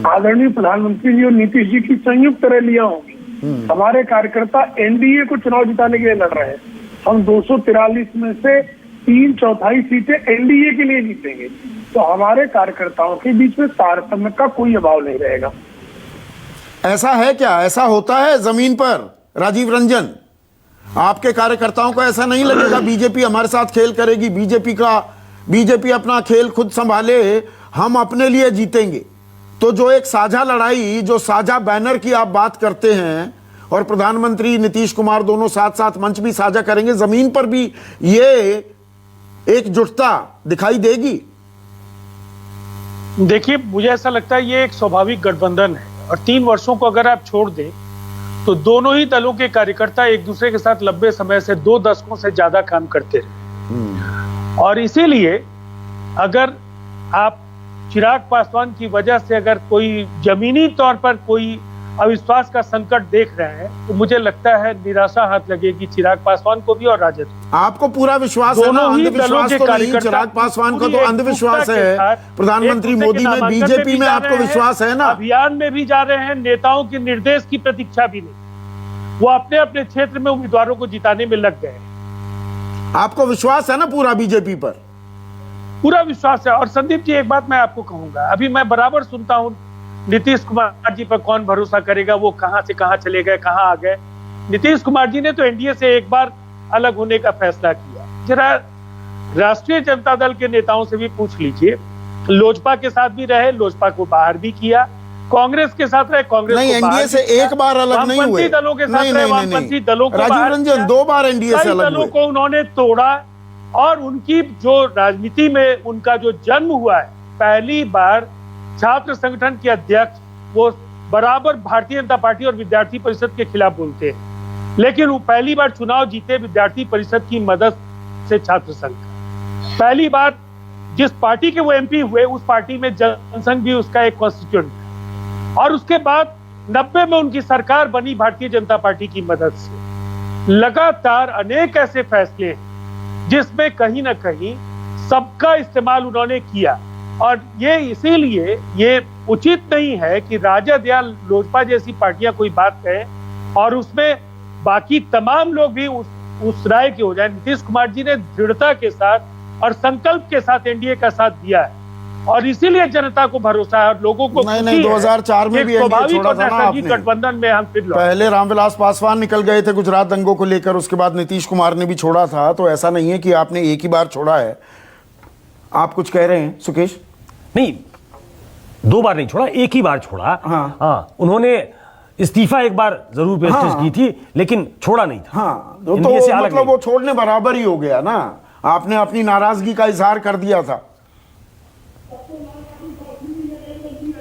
आदरणीय प्रधानमंत्री जी और नीतीश जी की संयुक्त रैलियां होंगी। हमारे कार्यकर्ता एनडीए को चुनाव जिताने के लिए लड़ रहे हैं। हम 243 में से 3/4 सीटें एनडीए के लिए जीतेंगे, तो हमारे कार्यकर्ताओं के बीच में तारतम्य का कोई अभाव नहीं रहेगा। ऐसा है क्या? ऐसा होता है जमीन पर? राजीव रंजन, आपके कार्यकर्ताओं को ऐसा नहीं लगेगा बीजेपी हमारे साथ खेल करेगी, बीजेपी अपना खेल खुद संभाले, हम अपने लिए जीतेंगे? तो जो एक साझा लड़ाई, जो साझा बैनर की आप बात करते हैं और प्रधानमंत्री नीतीश कुमार दोनों साथ साथ मंच भी साझा करेंगे, जमीन पर भी ये एकजुटता दिखाई देगी? देखिए, मुझे ऐसा लगता है ये एक स्वाभाविक गठबंधन है, और 3 वर्षों को अगर आप छोड़ दें तो दोनों ही दलों के कार्यकर्ता एक दूसरे के साथ लंबे समय से 2 दशकों से ज्यादा काम करते रहे। और इसीलिए अगर आप चिराग पासवान की वजह से अगर कोई जमीनी तौर पर कोई अविश्वास का संकट देख रहे हैं, तो मुझे लगता है निराशा हाथ लगेगी चिराग पासवान को भी और राजद को। आपको पूरा विश्वास है ना? अंधविश्वास तो नहीं, चिराग पासवान को तो अंधविश्वास है, प्रधानमंत्री मोदी में, बीजेपी में आपको विश्वास है ना? अभियान में भी जा रहे हैं, नेताओं के निर्देश की प्रतीक्षा भी नहीं, वो अपने अपने क्षेत्र में उम्मीदवारों को जिताने में लग गए। आपको विश्वास है ना पूरा बीजेपी पर? पूरा विश्वास है। और संदीप जी, एक बात मैं आपको कहूंगा, अभी मैं बराबर सुनता हूं नीतीश कुमार जी पर कौन भरोसा करेगा, वो कहां से कहां चले गए, कहां आ गए। नीतीश कुमार जी ने तो एनडीए से एक बार अलग होने का फैसला किया। जरा राष्ट्रीय जनता दल के नेताओं से भी पूछ लीजिए, लोजपा के साथ भी रहे, लोजपा को बाहर भी किया, कांग्रेस के साथ रहे, कांग्रेस नहीं, एनडीए से एक बार अलग नहीं हुए, दलों के साथ रहे, वामपंथी दलों को राजीव रंजन 2 बार एनडीए से अलग दलों को उन्होंने तोड़ा, और उनकी जो राजनीति में उनका जो जन्म हुआ है, पहली बार छात्र संगठन के अध्यक्ष वो बराबर भारतीय जनता पार्टी और विद्यार्थी परिषद के खिलाफ बोलते हैं, लेकिन वो पहली बार चुनाव जीते विद्यार्थी परिषद की मदद से, छात्र संघ। पहली बार जिस पार्टी के वो एमपी हुए, उस पार्टी में जनसंघ भी उसका एक कॉन्स्टिट्यूएंट है, और उसके बाद 90 में उनकी सरकार बनी भारतीय जनता पार्टी की मदद से। लगातार अनेक ऐसे फैसले जिसमें कहीं ना कहीं सबका इस्तेमाल उन्होंने किया, और ये इसीलिए ये उचित नहीं है कि राजद या लोजपा जैसी पार्टियां कोई बात कहें और उसमें बाकी तमाम लोग भी उस राय के हो जाए। नीतीश कुमार जी ने दृढ़ता के साथ और संकल्प के साथ एनडीए का साथ दिया है, और इसीलिए जनता को भरोसा है और लोगों को नहीं 2004 में भी एनडीए छोड़ा था ना आपने। गठबंधन में हम फिर पहले रामविलास पासवान निकल गए थे गुजरात दंगों को लेकर, उसके बाद नीतीश कुमार ने भी छोड़ा था, तो ऐसा नहीं है कि आपने एक ही बार छोड़ा है। आप कुछ कह रहे हैं सुकेश? नहीं, 2 बार नहीं छोड़ा, एक ही बार छोड़ा। हाँ, उन्होंने इस्तीफा एक बार जरूर पेश की थी, लेकिन छोड़ा नहीं था। हाँ, तो मतलब वो छोड़ने बराबर ही हो गया ना, आपने अपनी नाराजगी का इजहार कर दिया था।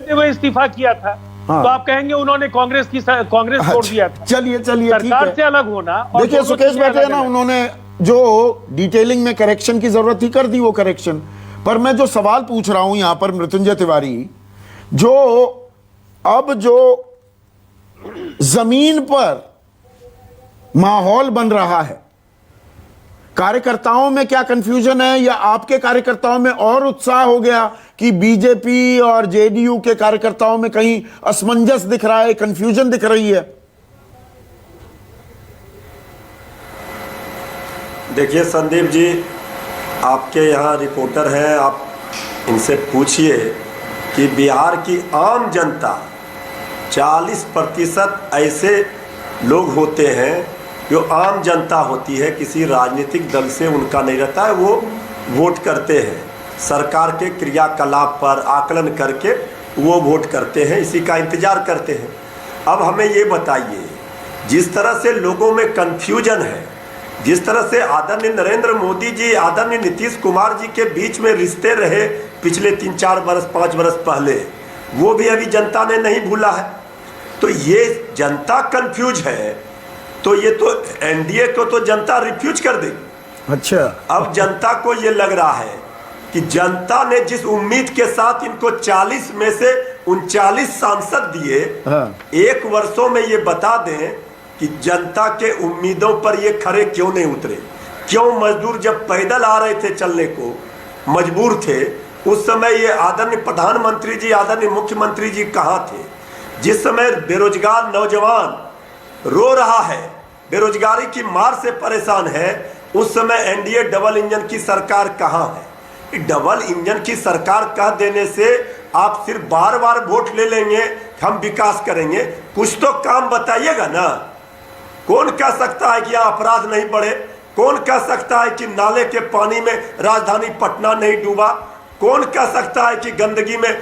वो इस्तीफा किया था, हाँ। तो आप कहेंगे उन्होंने कांग्रेस छोड़ दिया था। चलिए ठीक सरकार है। से अलग होना और देखिए दोनों सुकेश चीजें बैठे हैं ना, अलग-अलग। उन्होंने जो डिटेलिंग में करेक्शन की जरूरत थी कर दी वो करेक्शन। पर मैं जो सवाल पूछ रहा हूं यहां पर मृत्युंजय तिवारी, जो अब जो जमीन पर माहौल बन रहा है, कार्यकर्ताओं में क्या कंफ्यूजन है, या आपके कार्यकर्ताओं में और उत्साह हो गया कि बीजेपी और जेडीयू के कार्यकर्ताओं में कहीं असमंजस दिख रहा है, कंफ्यूजन दिख रही है? देखिए संदीप जी, आपके यहाँ रिपोर्टर हैं, आप इनसे पूछिए कि बिहार की आम जनता 40% ऐसे लोग होते हैं जो आम जनता होती है, किसी राजनीतिक दल से उनका नहीं रहता है, वो वोट करते हैं, सरकार के क्रियाकलाप पर आकलन करके वो वोट करते हैं, इसी का इंतजार करते हैं। अब हमें ये बताइए, जिस तरह से लोगों में कन्फ्यूजन है, जिस तरह से आदरणीय नरेंद्र मोदी जी, आदरणीय नीतीश कुमार जी के बीच में रिश्ते रहे पिछले 3-4 बरस 5 बरस पहले, वो भी अभी जनता ने नहीं भूला है। तो ये जनता कंफ्यूज है, तो ये तो एनडीए को तो जनता रिफ्यूज कर देगी। अच्छा, अब जनता को ये लग रहा है कि जनता ने जिस उम्मीद के साथ इनको 40 में से 39 सांसद दिए, हाँ। 1 वर्षों में ये बता दें कि जनता के उम्मीदों पर ये खरे क्यों नहीं उतरे। क्यों मजदूर जब पैदल आ रहे थे, चलने को मजबूर थे, उस समय ये आदरणीय प्रधानमंत्री जी, आदरणीय मुख्यमंत्री जी कहाँ थे? जिस समय बेरोजगार नौजवान रो रहा है, बेरोजगारी की मार से परेशान है, उस समय एनडीए डबल इंजन की सरकार कहाँ है? डबल इंजन की सरकार कह देने से आप सिर्फ बार बार वोट ले लेंगे, हम विकास करेंगे, कुछ तो काम बताइएगा ना। कौन कह सकता है कि यहाँ अपराध नहीं बढ़े? कौन कह सकता है कि नाले के पानी में राजधानी पटना नहीं डूबा? कौन कह सकता है कि गंदगी में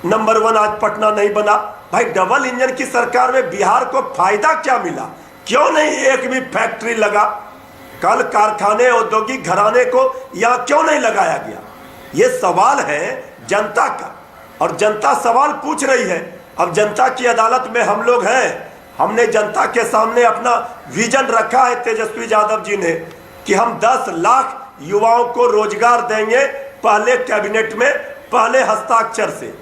नंबर 1 आज पटना नहीं बना? भाई डबल इंजन की सरकार में बिहार को फायदा क्या मिला? क्यों नहीं एक भी फैक्ट्री लगा? कल कारखाने, औद्योगिक घराने को यहाँ क्यों नहीं लगाया गया? ये सवाल है जनता का, और जनता सवाल पूछ रही है। अब जनता की अदालत में हम लोग हैं। हमने जनता के सामने अपना विजन रखा है, तेजस्वी यादव जी ने, कि हम 10 लाख युवाओं को रोजगार देंगे पहले कैबिनेट में, पहले हस्ताक्षर से।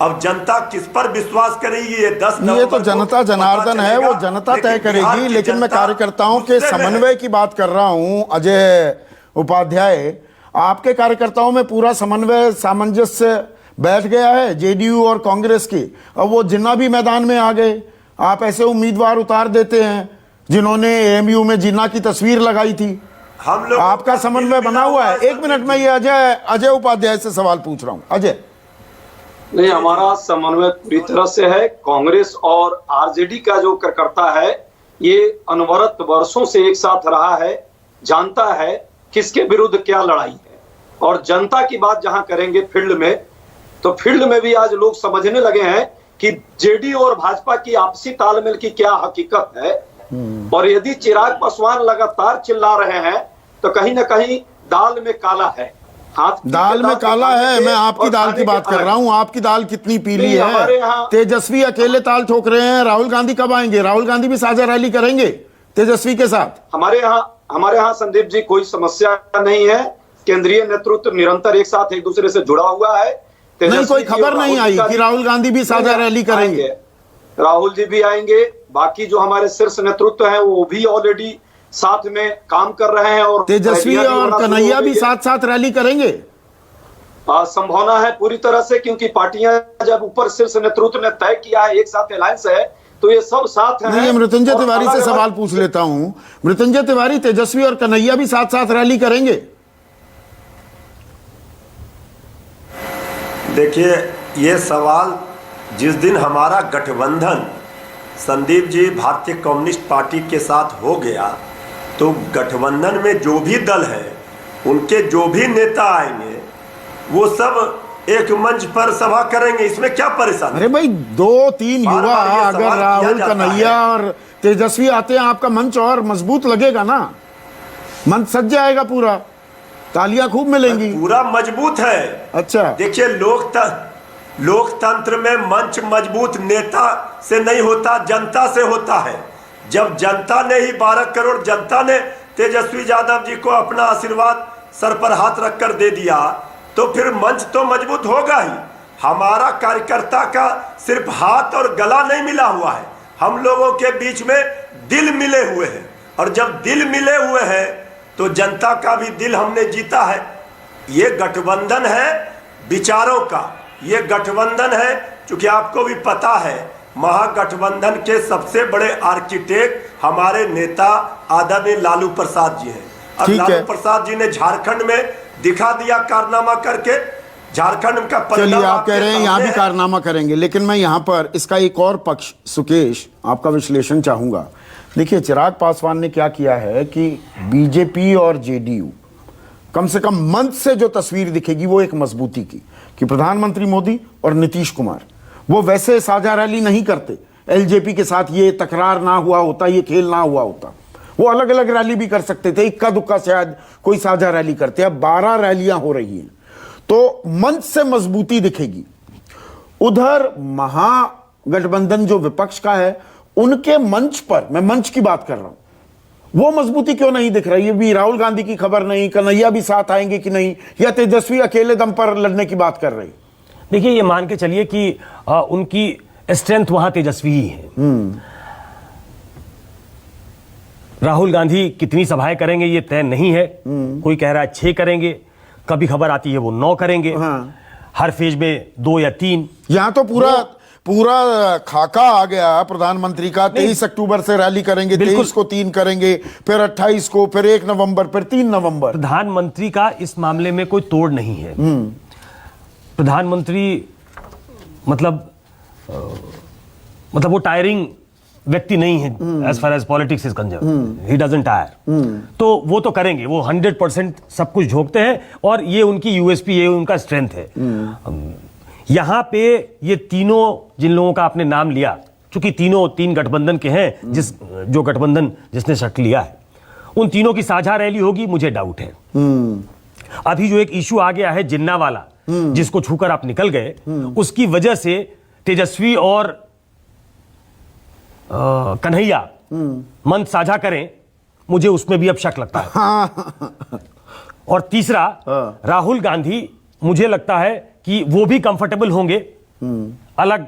अब जनता किस पर विश्वास करेगी? ये 10 ये तो जनता जनार्दन है, वो जनता तय करेगी। लेकिन मैं कार्यकर्ताओं के समन्वय की बात कर रहा हूं। अजय उपाध्याय, आपके कार्यकर्ताओं में पूरा समन्वय, सामंजस्य बैठ गया है जेडीयू और कांग्रेस की। अब वो जिन्ना भी मैदान में आ गए, आप ऐसे उम्मीदवार उतार देते हैं जिन्होंने एएमयू में जिन्ना की तस्वीर लगाई थी। हम लोग आपका समन्वय बना हुआ है। 1 मिनट में ये अजय उपाध्याय से सवाल पूछ रहा हूं। अजय, नहीं, हमारा समन्वय पूरी तरह से है। कांग्रेस और आरजेडी का जो कार्यकर्ता है, ये अनवरत वर्षों से एक साथ रहा है, जानता है किसके विरुद्ध क्या लड़ाई है। और जनता की बात जहां करेंगे फील्ड में, तो फील्ड में भी आज लोग समझने लगे हैं कि जेडीयू और भाजपा की आपसी तालमेल की क्या हकीकत है। और यदि चिराग पासवान लगातार चिल्ला रहे हैं तो कहीं ना कहीं दाल में काला है। दाल में काला है। मैं आपकी दाल की बात कर रहा हूं। आपकी दाल कितनी पीली है? तेजस्वी अकेले ताल ठोक रहे हैं। राहुल गांधी कब आएंगे? राहुल गांधी भी साझा रैली करेंगे तेजस्वी के साथ। हमारे यहाँ संदीप जी कोई समस्या नहीं है। केंद्रीय नेतृत्व निरंतर एक साथ एक दूसरे से जुड़ा हुआ है। नहीं, कोई खबर नहीं आई कि राहुल गांधी भी साझा रैली करेंगे। राहुल जी भी आएंगे, बाकी जो हमारे शीर्ष नेतृत्व है वो भी ऑलरेडी साथ में काम कर रहे हैं। और तेजस्वी और कन्हैया भी साथ साथ रैली करेंगे। संभावना है पूरी तरह से, क्योंकि पार्टियां जब ऊपर शीर्ष नेतृत्व ने तय किया है, एक साथ अलायंस है, तो ये सब साथ हैं। नहीं, मृत्युंजय तिवारी से सवाल पूछ लेता हूं। मृत्युंजय तिवारी, तेजस्वी और कन्हैया भी साथ साथ रैली करेंगे? देखिए, ये सवाल जिस दिन हमारा गठबंधन संदीप जी भारतीय कम्युनिस्ट पार्टी के साथ हो गया, तो गठबंधन में जो भी दल है, उनके जो भी नेता आएंगे, वो सब एक मंच पर सभा करेंगे। इसमें क्या परेशानी? अरे भाई, 2-3 युवा, अगर राहुल, कन्हैया और तेजस्वी आते हैं, आपका मंच और मजबूत लगेगा ना। मंच सज जाएगा पूरा, तालियां खूब मिलेंगी। पूरा मजबूत है। अच्छा, देखिए, लोकतंत्र में मंच मजबूत नेता से नहीं होता, जनता से होता है। जब जनता ने ही 12 करोड़ जनता ने तेजस्वी यादव जी को अपना आशीर्वाद सर पर हाथ रखकर दे दिया, तो फिर मंच तो मजबूत होगा ही। हमारा कार्यकर्ता का सिर्फ हाथ और गला नहीं मिला हुआ है, हम लोगों के बीच में दिल मिले हुए हैं, और जब दिल मिले हुए हैं तो जनता का भी दिल हमने जीता है। ये गठबंधन है विचारों का, ये गठबंधन है, क्योंकि आपको भी पता है महागठबंधन के सबसे बड़े आर्किटेक्ट हमारे नेता आदरणीय लालू प्रसाद जी हैं। और लालू प्रसाद जी ने झारखंड में दिखा दिया कारनामा करके, झारखंड का चलिए परिणाम आप कह रहे हैं यहाँ भी कारनामा करेंगे, लेकिन मैं यहाँ पर इसका एक और पक्ष सुकेश आपका विश्लेषण चाहूंगा। देखिए चिराग पासवान ने क्या किया है कि बीजेपी और जेडीयू कम से कम मंच से जो तस्वीर दिखेगी वो एक मजबूती की, कि प्रधानमंत्री मोदी और नीतीश कुमार वो वैसे साझा रैली नहीं करते। एलजेपी के साथ ये तकरार ना हुआ होता, ये खेल ना हुआ होता, वो अलग अलग रैली भी कर सकते थे, इक्का दुक्का शायद कोई साझा रैली करते। अब 12 रैलियां हो रही हैं तो मंच से मजबूती दिखेगी। उधर महागठबंधन जो विपक्ष का है उनके मंच पर, मैं मंच की बात कर रहा हूं, वो मजबूती क्यों नहीं दिख रही है? भी राहुल गांधी की खबर नहीं, कन्हैया भी साथ आएंगे कि नहीं, या तेजस्वी अकेले दम पर लड़ने की बात कर रही? देखिए ये मान के चलिए कि उनकी स्ट्रेंथ वहां तेजस्वी ही है। राहुल गांधी कितनी सभाएं करेंगे ये तय नहीं है। कोई कह रहा है 6 करेंगे, कभी खबर आती है वो 9 करेंगे। हर फेज में 2 या 3। यहां तो पूरा खाका आ गया प्रधानमंत्री का। 23 अक्टूबर से रैली करेंगे, 23 को 3 करेंगे, फिर 28 को, फिर 1 नवंबर, फिर 3 नवंबर। प्रधानमंत्री का इस मामले में कोई तोड़ नहीं है। प्रधानमंत्री मतलब वो टायरिंग व्यक्ति नहीं है as far as politics is concerned. He doesn't tire. तो वो तो करेंगे, वो 100% सब कुछ झोंकते हैं, और ये उनकी यूएसपी, ये उनका स्ट्रेंथ है। यहां पे ये तीनों जिन लोगों का आपने नाम लिया, चूंकि तीनों 3 गठबंधन के हैं, जो गठबंधन जिसने शक्ल लिया है, उन तीनों की साझा रैली होगी, मुझे डाउट है। अभी जो एक इशू आ गया है जिन्ना वाला, जिसको छूकर आप निकल गए, उसकी वजह से तेजस्वी और कन्हैया मंच साझा करें, मुझे उसमें भी अब शक लगता है। और तीसरा, राहुल गांधी मुझे लगता है कि वो भी कंफर्टेबल होंगे अलग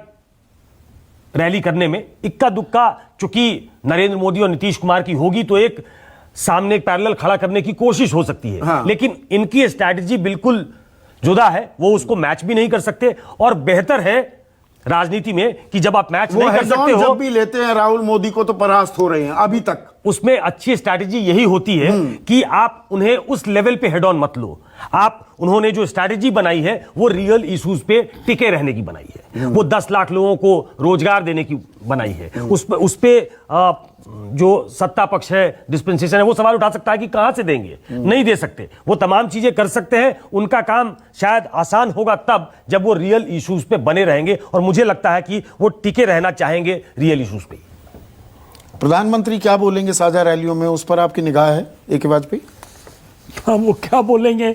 रैली करने में। इक्का दुक्का चूंकि नरेंद्र मोदी और नीतीश कुमार की होगी तो एक सामने एक पैरेलल खड़ा करने की कोशिश हो सकती है। लेकिन इनकी स्ट्रैटेजी बिल्कुल जुदा है, वो उसको मैच भी नहीं कर सकते। और बेहतर है राजनीति में कि जब आप मैच नहीं कर सकते हो, जब भी लेते हैं राहुल मोदी को तो परास्त हो रहे हैं अभी तक। उसमें अच्छी स्ट्रैटेजी यही होती है कि आप उन्हें उस लेवल पे हेड ऑन मत लो। उन्होंने जो स्ट्रैटेजी बनाई है वो रियल इश्यूज पे टिके रहने की बनाई है। वो 10 लाख लोगों को रोजगार देने की बनाई है। उस पे जो सत्ता पक्ष है, डिस्पेंसेशन है, वो सवाल उठा सकता है कि कहां से देंगे। नहीं दे सकते। वो तमाम चीजें कर सकते हैं। उनका काम शायद आसान होगा तब जब वो रियल इश्यूज पे बने रहेंगे, और मुझे लगता है कि वो टिके रहना चाहेंगे रियल इश्यूज पे। प्रधानमंत्री क्या बोलेंगे साझा रैलियों में, उस पर आपकी निगाह है एक वाजपेयी? हाँ, वो क्या बोलेंगे?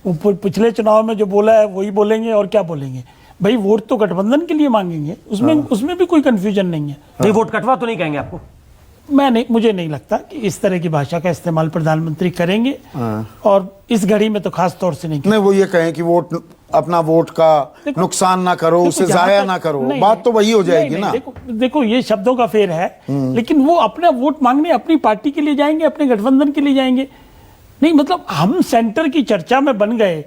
वो पिछले चुनाव में जो बोला है वही बोलेंगे, और क्या बोलेंगे? भाई वोट तो गठबंधन के लिए मांगेंगे, उसमें भी कोई कंफ्यूजन नहीं है। नहीं, वोट कटवा तो नहीं कहेंगे आपको? मुझे नहीं लगता कि इस तरह की भाषा का इस्तेमाल प्रधानमंत्री करेंगे, और इस घड़ी में तो खास तौर से नहीं। वो ये कहें कि अपना वोट का नुकसान ना करो, उसे जाया ना करो, बात तो वही हो जाएगी ना। देखो ये शब्दों का फेर है, लेकिन वो अपना वोट मांगने अपनी पार्टी के लिए जाएंगे, अपने गठबंधन के लिए जाएंगे। नहीं, मतलब हम सेंटर की चर्चा में बन गए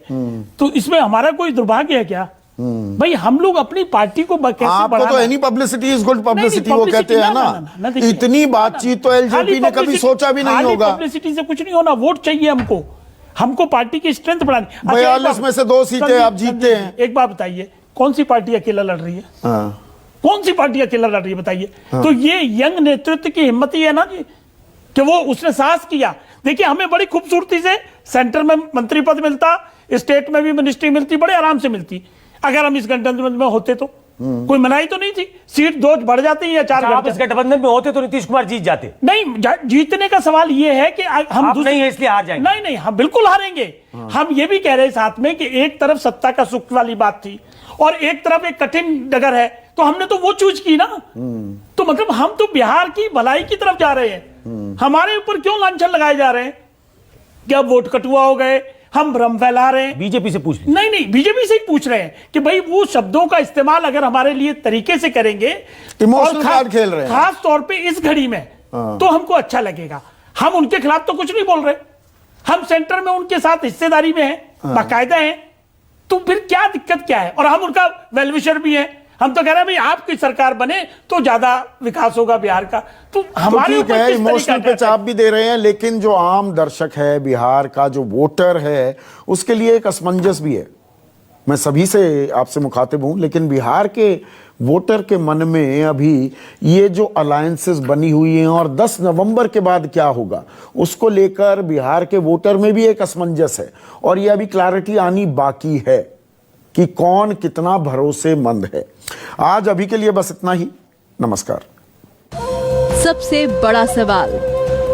तो इसमें हमारा कोई दुर्भाग्य है क्या? भाई हम लोग अपनी पार्टी को कैसे आपको तो any publicity is good publicity वो कहते हैं ना। इतनी बातचीत तो एलजेपी ने कभी सोचा भी नहीं होगा। पब्लिसिटी से कुछ नहीं होना, वोट चाहिए हमको पार्टी की स्ट्रेंथ बढ़ानी। 42 में से 2 सीटें आप जीतते हैं। एक बात बताइए, कौन सी पार्टी अकेला लड़ रही है? कौन सी पार्टी अकेला लड़ रही है बताइए? तो ये यंग नेतृत्व की हिम्मत ही है ना जी, कि वो उसने साहस किया। देखिए हमें बड़ी खूबसूरती से सेंटर में मंत्री पद मिलता, स्टेट में भी मिनिस्ट्री मिलती, बड़े आराम से मिलती। अगर हम इस गठबंधन में होते तो कोई मनाही तो नहीं थी। सीट 2 बढ़ जाती या 4। आप इस गठबंधन में होते तो नीतीश कुमार जीत जाते। नहीं, जीतने का सवाल ये है कि हम नहीं है इसलिए हार जाएंगे। नहीं, हम बिल्कुल हारेंगे। हम ये भी कह रहे हैं साथ में कि एक तरफ सत्ता का सुख वाली बात थी, और एक तरफ एक कठिन डगर है, तो हमने तो वो चूज की ना। तो मतलब हम तो बिहार की भलाई की तरफ जा रहे हैं, हमारे ऊपर क्यों लांछन लगाए जा रहे हैं कि अब वोट कटुआ हो गए, हम भ्रम फैला रहे हैं। बीजेपी से पूछ नहीं, बीजेपी से ही पूछ रहे हैं कि भाई वो शब्दों का इस्तेमाल अगर हमारे लिए तरीके से करेंगे, इमोशनल कार्ड खेल रहे हैं, खास तौर पे इस घड़ी में, तो हमको अच्छा लगेगा। हम उनके खिलाफ तो कुछ नहीं बोल रहे, हम सेंटर में उनके साथ हिस्सेदारी में हैं, बाकायदा हैं, तो फिर क्या दिक्कत क्या है? और हम उनका वेलविशर भी हैं। हम तो कह रहे हैं भाई आपकी सरकार बने तो ज्यादा विकास होगा बिहार का। तो हमारे ठीक है, इमोशनल पे चाप भी दे रहे हैं, लेकिन जो आम दर्शक है, बिहार का जो वोटर है, उसके लिए एक असमंजस भी है। मैं सभी से आपसे मुखातिब हूं, लेकिन बिहार के वोटर के मन में अभी ये जो अलायंसेस बनी हुई हैं और 10 नवंबर के बाद क्या होगा, उसको लेकर बिहार के वोटर में भी एक असमंजस है। और ये अभी क्लैरिटी आनी बाकी है कि कौन कितना भरोसेमंद है। आज अभी के लिए बस इतना ही। नमस्कार। सबसे बड़ा सवाल